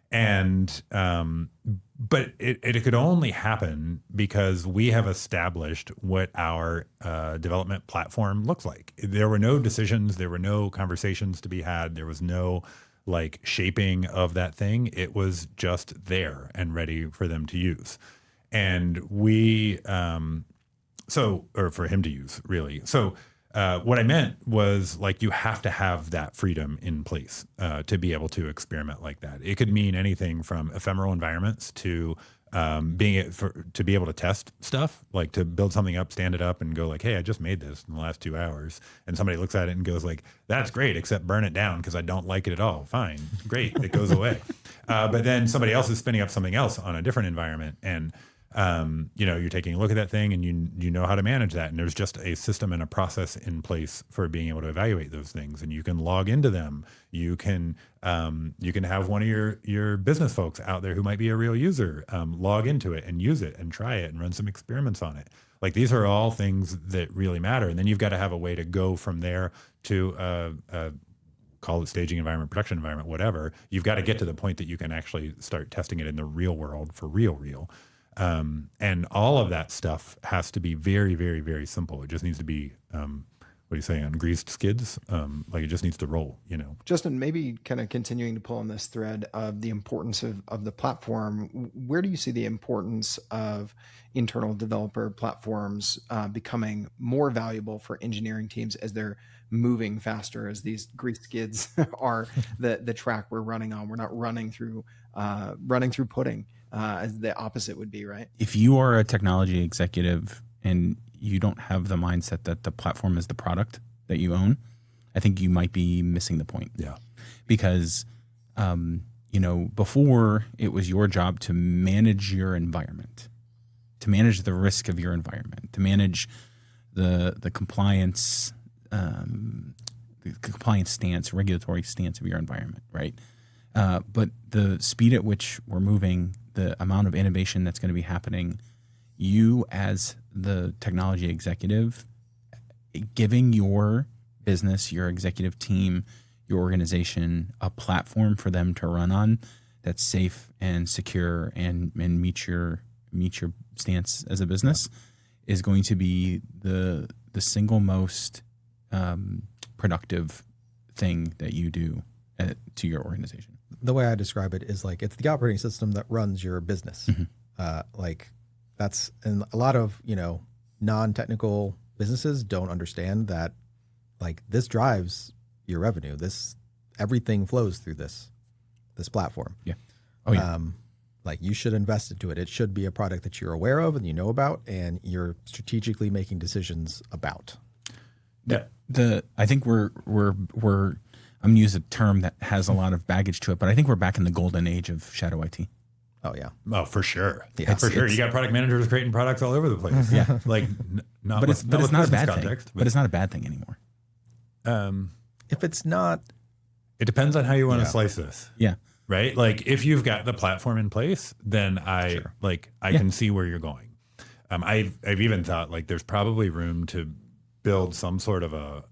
And, but it could only happen because we have established what our development platform looks like. There were no decisions. There were no conversations to be had. There was no like shaping of that thing. It was just there and ready for them to use. And or for him to use, really. So what I meant was like you have to have that freedom in place to be able to experiment like that. It could mean anything from ephemeral environments to to be able to test stuff, like to build something up, stand it up and go like, hey, I just made this in the last 2 hours. And somebody looks at it and goes like, that's great, except burn it down because I don't like it at all. Fine, great, it goes away. But then somebody else is spinning up something else on a different environment. And you're taking a look at that thing and you know how to manage that. And there's just a system and a process in place for being able to evaluate those things. And you can log into them. You can have one of your business folks out there who might be a real user, log into it and use it and try it and run some experiments on it. Like these are all things that really matter. And then you've got to have a way to go from there to call it staging environment, production environment, whatever. You've got to get to the point that you can actually start testing it in the real world for real. And all of that stuff has to be very, very, very simple. It just needs to be, what do you say, on greased skids? Like it just needs to roll, Justin, maybe kind of continuing to pull on this thread of the importance of the platform, where do you see the importance of internal developer platforms becoming more valuable for engineering teams as they're moving faster, as these greased skids are the track we're running on? We're not running through pudding. As the opposite would be, right? If you are a technology executive and you don't have the mindset that the platform is the product that you own, I think you might be missing the point. Yeah. Because, before it was your job to manage your environment, to manage the risk of your environment, to manage the compliance, stance, regulatory stance of your environment, right? But the speed at which we're moving, the amount of innovation that's going to be happening, you as the technology executive, giving your business, your executive team, your organization a platform for them to run on that's safe and secure and meet your stance as a business is going to be the single most productive thing that you do to your organization. The way I describe it is like it's the operating system that runs your business. Like that's, and a lot of non-technical businesses don't understand that. Like this drives your revenue. Everything flows through this platform. Yeah. Oh yeah. Like you should invest into it. It should be a product that you're aware of and you know about, and you're strategically making decisions about. Yeah. I think we're I'm going to use a term that has a lot of baggage to it, but I think we're back in the golden age of shadow IT. Oh yeah. Oh, for sure. Yeah, for sure. You got product managers creating products all over the place. Yeah. Like not but with, it's not a bad context, thing. But it's not a bad thing anymore. If it's not, it depends on how you want to slice this. Yeah. Right. Like if you've got the platform in place, then I can see where you're going. I've even thought like there's probably room to build some sort of a,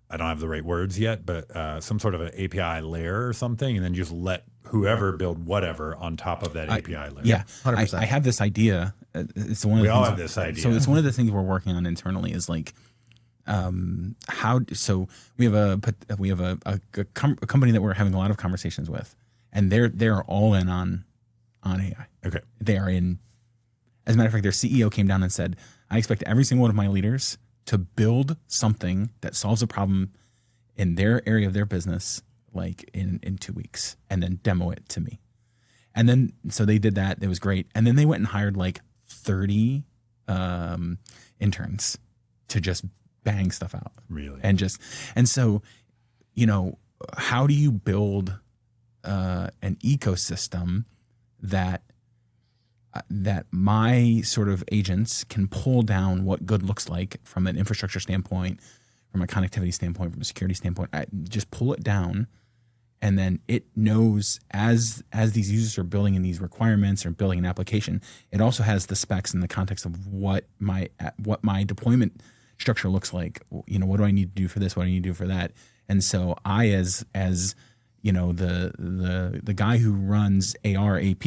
I don't have the right words yet, but some sort of an API layer or something, and then just let whoever build whatever on top of that API layer. Yeah, 100%. I have this idea. It's one of we the all things, have this idea. So it's one of the things we're working on internally is like, so we have a company that we're having a lot of conversations with, and they're all in on AI. Okay, they are in. As a matter of fact, their CEO came down and said, "I expect every single one of my leaders to build something that solves a problem in their area of their business, like in 2 weeks, and then demo it to me." And then, so they did that. It was great. And then they went and hired like 30 interns to just bang stuff out. Really? And so, how do you build an ecosystem that that my sort of agents can pull down what good looks like from an infrastructure standpoint, from a connectivity standpoint, from a security standpoint. I just pull it down, and then it knows as these users are building in these requirements or building an application, it also has the specs in the context of what my deployment structure looks like. You know, what do I need to do for this? What do I need to do for that? And so I, as you know, the guy who runs AR AP,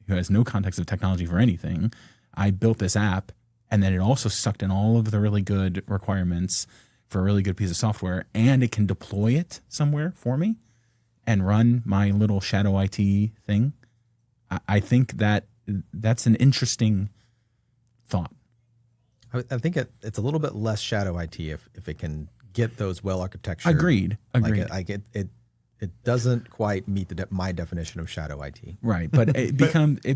who has no context of technology for anything, I built this app, and then it also sucked in all of the really good requirements for a really good piece of software, and it can deploy it somewhere for me and run my little shadow IT thing. I think that's an interesting thought. I think it's a little bit less shadow IT if it can get those well architectured. Agreed. It doesn't quite meet my definition of shadow IT. Right, but it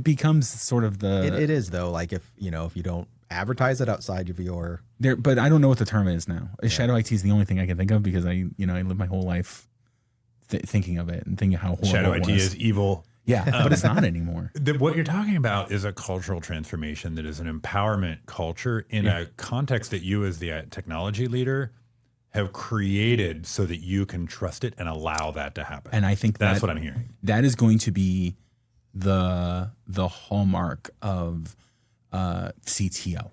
becomes sort of the. It is though. Like if you don't advertise it outside of your. There, but I don't know what the term is now. Shadow IT is the only thing I can think of because I live my whole life thinking of it and thinking how horrible Shadow it IT was. is evil. Yeah, but it's not anymore. What you're talking about is a cultural transformation that is an empowerment culture in a context that you as the technology leader have created so that you can trust it and allow that to happen. And I think that's what I'm hearing. That is going to be the hallmark of CTO.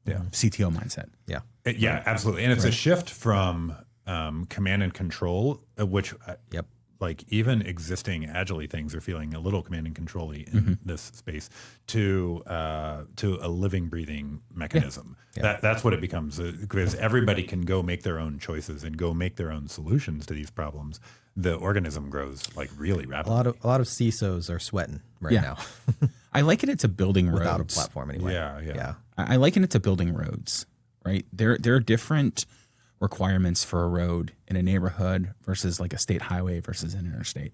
Yeah. CTO mindset. Yeah. Yeah, absolutely. And it's a shift from command and control, which like even existing Agile things are feeling a little command and control-y in this space, to a living, breathing mechanism. Yeah. That's what it becomes, because everybody can go make their own choices and go make their own solutions to these problems. The organism grows like really rapidly. A lot of CISOs are sweating now. I liken it to building roads. Without a platform anyway. Yeah. I liken it to building roads, right? There are different requirements for a road in a neighborhood versus like a state highway versus an interstate,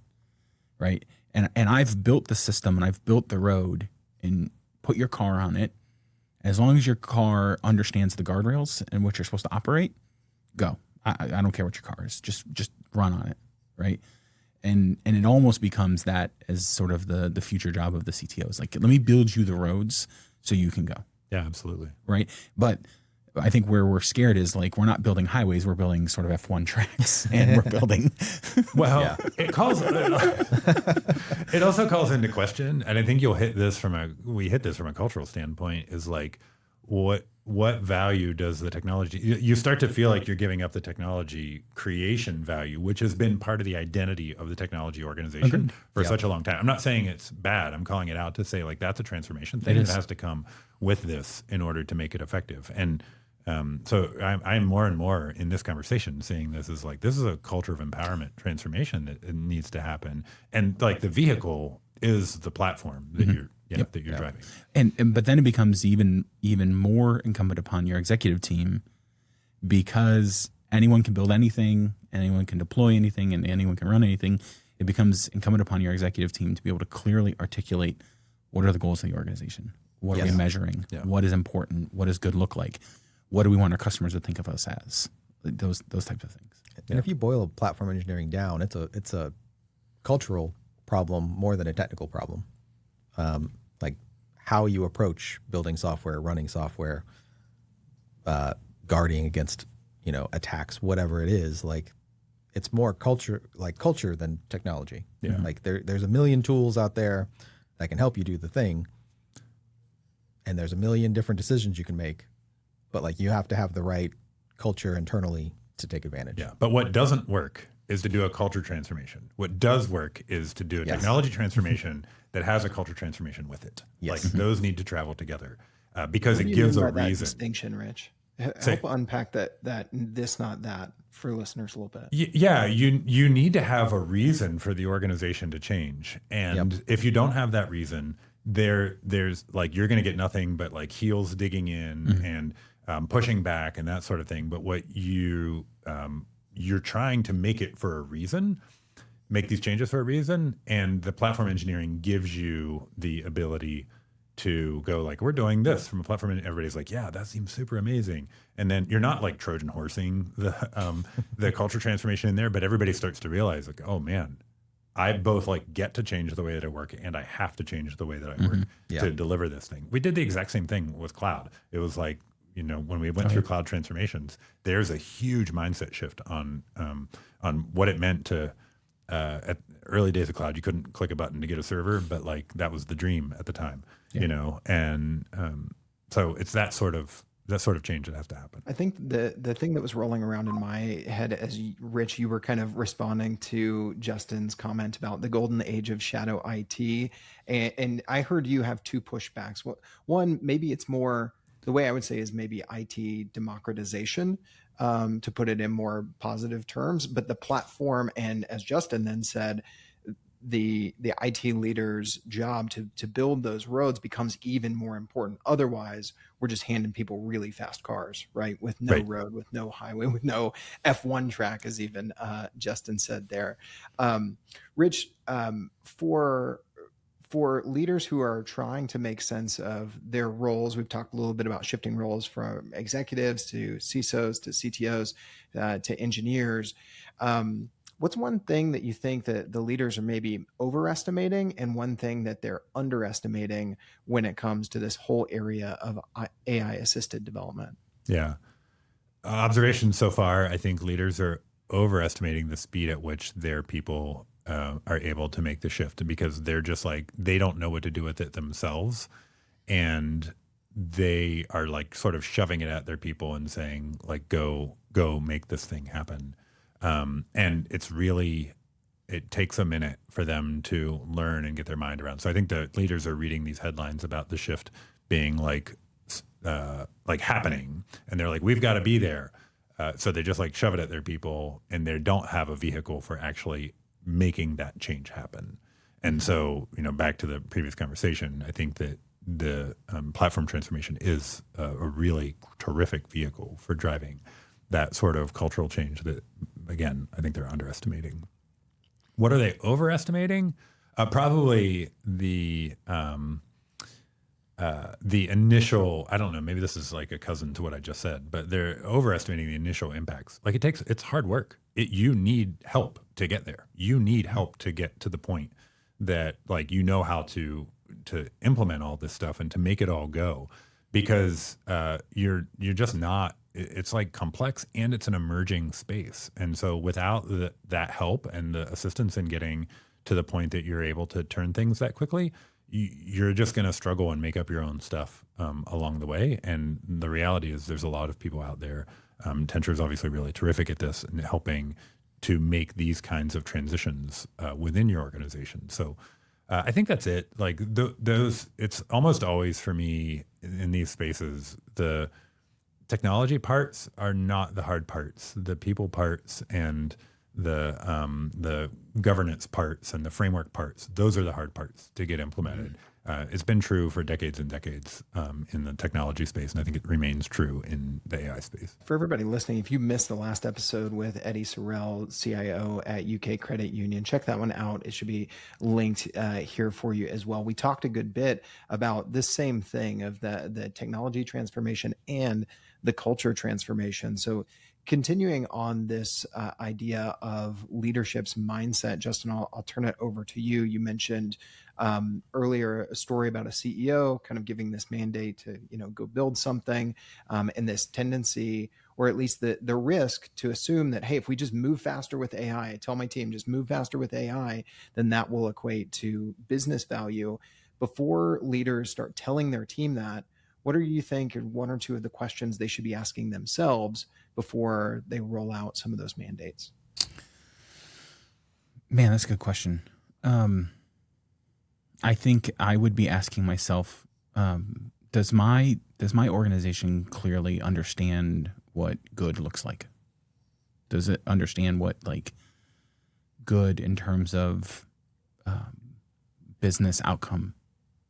right? And I've built the system and I've built the road and put your car on it. As long as your car understands the guardrails and what you're supposed to operate, go. I don't care what your car is. Just run on it, right? And it almost becomes that as sort of the future job of the CTO. It's like, let me build you the roads so you can go. Yeah, absolutely. Right. But I think where we're scared is like, we're not building highways, we're building sort of F1 tracks, and we're building. Well, it also calls into question, and I think we hit this from a cultural standpoint, is like, what value does the technology, you start to feel like you're giving up the technology creation value, which has been part of the identity of the technology organization for such a long time. I'm not saying it's bad. I'm calling it out to say like, that's a transformation thing that has to come with this in order to make it effective. And so I'm more and more in this conversation seeing this as like, this is a culture of empowerment transformation that it needs to happen. And like the vehicle is the platform that you're driving. But then it becomes even more incumbent upon your executive team, because anyone can build anything, anyone can deploy anything, and anyone can run anything. It becomes incumbent upon your executive team to be able to clearly articulate what are the goals of the organization? What are we measuring? Yeah. What is important? What does good look like? What do we want our customers to think of us as? Those types of things. And if you boil platform engineering down, it's a cultural problem more than a technical problem. Like how you approach building software, running software, guarding against attacks, whatever it is. Like it's more culture than technology. Yeah. Like there's a million tools out there that can help you do the thing, and there's a million different decisions you can make. But like you have to have the right culture internally to take advantage. Yeah. But what doesn't work is to do a culture transformation. What does work is to do a technology transformation that has a culture transformation with it. Yes. Like those need to travel together because What it do you gives mean a by that reason. distinction, Rich. Say- Help unpack that this, not that, for listeners a little bit. Yeah, you need to have a reason for the organization to change. And if you don't have that reason, there's like, you're going to get nothing but like heels digging in and pushing back and that sort of thing. But what you're trying to make it for a reason, make these changes for a reason. And the platform engineering gives you the ability to go like, we're doing this from a platform, and everybody's like, yeah, that seems super amazing. And then you're not like Trojan horsing the culture transformation in there, but everybody starts to realize like, oh man, I both like get to change the way that I work and I have to change the way that I work to deliver this thing. We did the exact same thing with cloud. It was like, when we went through cloud transformations, there's a huge mindset shift on what it meant to, at early days of cloud, you couldn't click a button to get a server, but like that was the dream at the time, and so it's that sort of change that has to happen. I think the thing that was rolling around in my head as Rich, you were kind of responding to Justin's comment about the golden age of shadow IT. And I heard you have two pushbacks. One, maybe it's more, the way I would say is maybe IT democratization, to put it in more positive terms, but the platform, and as Justin then said, the IT leader's job to build those roads becomes even more important. Otherwise, we're just handing people really fast cars, right? With no road, with no highway, with no F1 track, as even Justin said there. Rich, for leaders who are trying to make sense of their roles, we've talked a little bit about shifting roles from executives to CISOs to CTOs to engineers. What's one thing that you think that the leaders are maybe overestimating and one thing that they're underestimating when it comes to this whole area of AI assisted development? Yeah. Observations so far, I think leaders are overestimating the speed at which their people are able to make the shift, because they're just like, they don't know what to do with it themselves. And they are like sort of shoving it at their people and saying like, go make this thing happen. And it takes a minute for them to learn and get their mind around. So I think the leaders are reading these headlines about the shift being like happening, and they're like, we've got to be there. So they just like shove it at their people, and they don't have a vehicle for actually making that change happen. And so, back to the previous conversation, I think that the platform transformation is a really terrific vehicle for driving that sort of cultural change that, again, I think they're underestimating. What are they overestimating? Probably the initial, I don't know, maybe this is like a cousin to what I just said, but they're overestimating the initial impacts. Like it's hard work. You need help to get there. You need help to get to the point that like, how to implement all this stuff and to make it all go, because you're just not, it's like complex and it's an emerging space. And so without that help and the assistance in getting to the point that you're able to turn things that quickly, you're just going to struggle and make up your own stuff along the way. And the reality is there's a lot of people out there. Tensure is obviously really terrific at this and helping to make these kinds of transitions within your organization. So I think that's it. Like those, it's almost always for me in these spaces, the technology parts are not the hard parts. The people parts and the governance parts and the framework parts, those are the hard parts to get implemented. It's been true for decades and decades in the technology space, and I think it remains true in the AI space. For everybody listening, if you missed the last episode with Eddie Sorrell, CIO at UK Credit Union, check that one out. It should be linked here for you as well. We talked a good bit about this same thing of the technology transformation and the culture transformation. So continuing on this idea of leadership's mindset, Justin, I'll turn it over to you. You mentioned earlier a story about a CEO kind of giving this mandate to go build something, and this tendency, or at least the risk to assume that, hey, if we just move faster with AI, I tell my team just move faster with AI, then that will equate to business value. Before leaders start telling their team that, what do you think are one or two of the questions they should be asking themselves before they roll out some of those mandates? Man, that's a good question. I think I would be asking myself, does my organization clearly understand what good looks like? Does it understand what like good in terms of business outcome?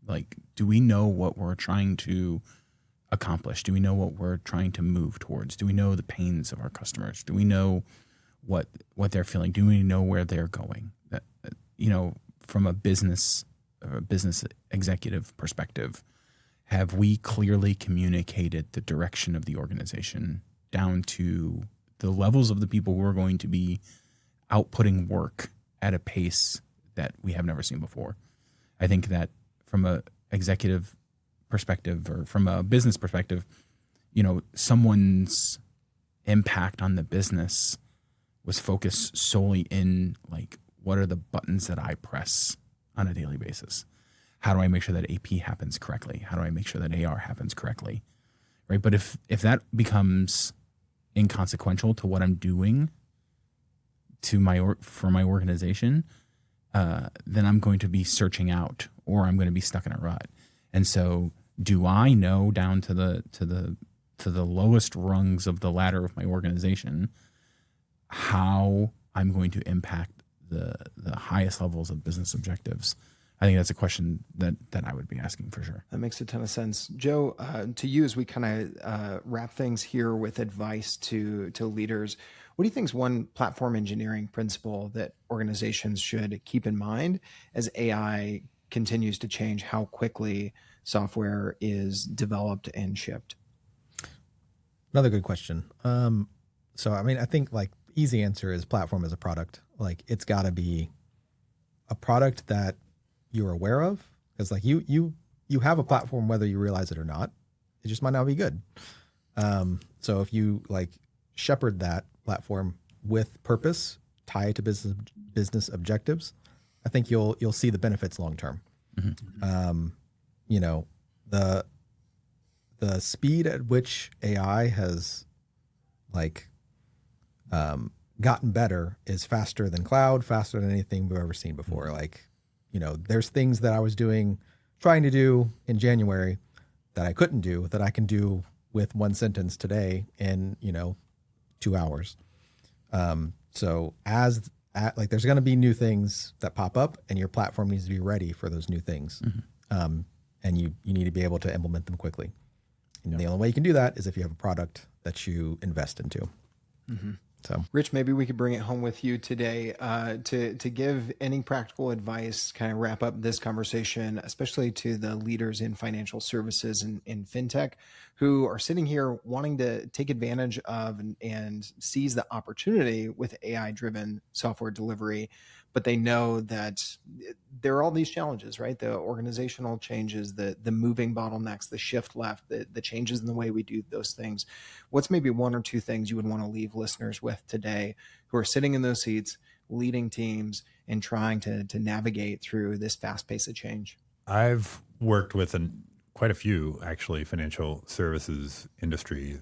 Like, do we know what we're trying to accomplish? Do we know what we're trying to move towards? Do we know the pains of our customers? Do we know what they're feeling? Do we know where they're going? That, from a business executive perspective, have we clearly communicated the direction of the organization down to the levels of the people who are going to be outputting work at a pace that we have never seen before. I think that from a executive perspective or from a business perspective, someone's impact on the business was focused solely in like, what are the buttons that I press on a daily basis? How do I make sure that AP happens correctly? How do I make sure that AR happens correctly? Right. But if that becomes inconsequential to what I'm doing for my organization, then I'm going to be searching out, or I'm going to be stuck in a rut. And so, do I know down to the lowest rungs of the ladder of my organization how I'm going to impact the highest levels of business objectives? I think that's a question that I would be asking for sure. That makes a ton of sense. Joe, to you as we kind of wrap things here with advice to leaders, what do you think is one platform engineering principle that organizations should keep in mind as AI continues to change how quickly software is developed and shipped? Another good question. So, I mean, I think like easy answer is platform as a product. Like it's got to be a product that you're aware of, because like you have a platform whether you realize it or not. It just might not be good. So if you like shepherd that platform with purpose, tie it to business objectives, I think you'll see the benefits long term. Mm-hmm. The speed at which AI has like gotten better is faster than cloud, faster than anything we've ever seen before. Mm-hmm. Like, there's things that I was trying to do in January that I couldn't do that I can do with one sentence today in, 2 hours. So there's going to be new things that pop up, and your platform needs to be ready for those new things. Mm-hmm. And you need to be able to implement them quickly. And the only way you can do that is if you have a product that you invest into. Mm-hmm. So, Rich, maybe we could bring it home with you today to give any practical advice, kind of wrap up this conversation, especially to the leaders in financial services and in fintech who are sitting here wanting to take advantage of and seize the opportunity with AI-driven software delivery. But they know that there are all these challenges, right? The organizational changes, the moving bottlenecks, the shift left, the changes in the way we do those things. What's maybe one or two things you would want to leave listeners with today who are sitting in those seats, leading teams, and trying to navigate through this fast pace of change? I've worked with quite a few, actually, financial services industry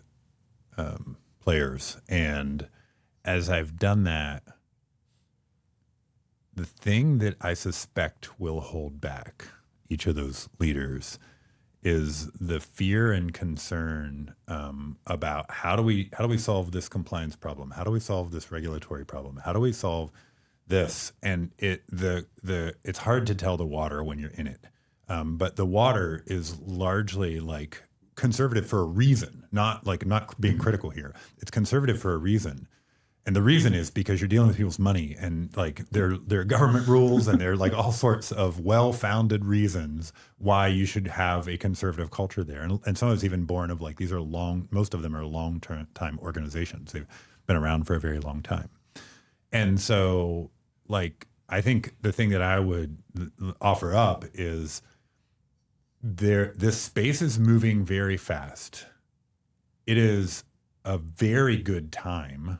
players. And as I've done that, the thing that I suspect will hold back each of those leaders is the fear and concern about how do we solve this compliance problem? How do we solve this regulatory problem? How do we solve this? And it's hard to tell the water when you're in it, but the water is largely like conservative for a reason, not being critical here. It's conservative for a reason. And the reason is because you're dealing with people's money, and like there are government rules, and there are like all sorts of well-founded reasons why you should have a conservative culture there. And some of it's even born of like, most of them are long-time organizations. They've been around for a very long time. And so like, I think the thing that I would offer up is this space is moving very fast. It is a very good time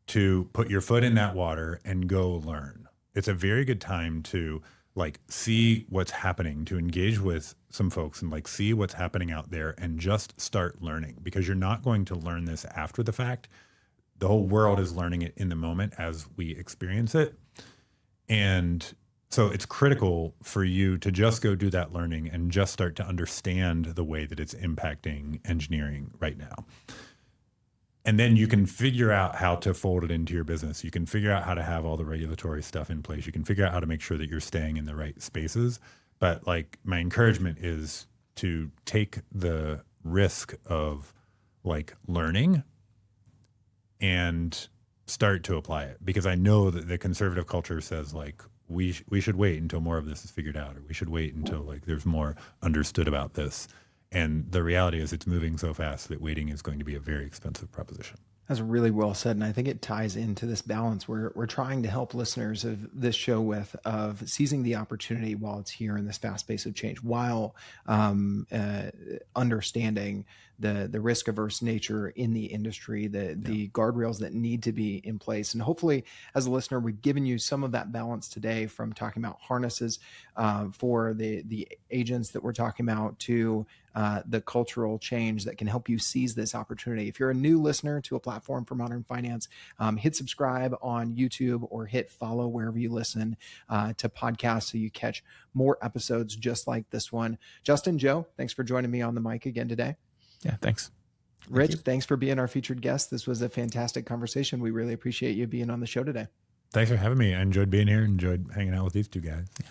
to put your foot in that water and go learn. It's a very good time to like see what's happening, to engage with some folks and like see what's happening out there and just start learning, because you're not going to learn this after the fact. The whole world is learning it in the moment as we experience it. And so it's critical for you to just go do that learning and just start to understand the way that it's impacting engineering right now. And then you can figure out how to fold it into your business. You can figure out how to have all the regulatory stuff in place. You can figure out how to make sure that you're staying in the right spaces. But like, my encouragement is to take the risk of like learning and start to apply it. Because I know that the conservative culture says like, we should wait until more of this is figured out, or we should wait until like there's more understood about this. And the reality is it's moving so fast that waiting is going to be a very expensive proposition. That's really well said, and I think it ties into this balance we're trying to help listeners of this show with, of seizing the opportunity while it's here in this fast pace of change, while understanding the risk averse nature in the industry, the guardrails that need to be in place. And hopefully, as a listener, we've given you some of that balance today, from talking about harnesses for the agents that we're talking about, to the cultural change that can help you seize this opportunity. If you're a new listener to a platform for modern finance, hit subscribe on YouTube or hit follow wherever you listen to podcasts so you catch more episodes just like this one. Justin, Joe, thanks for joining me on the mic again today. Yeah, thanks. Rich, thanks for being our featured guest. This was a fantastic conversation. We really appreciate you being on the show today. Thanks for having me. I enjoyed being here. Enjoyed hanging out with these two guys. Yeah.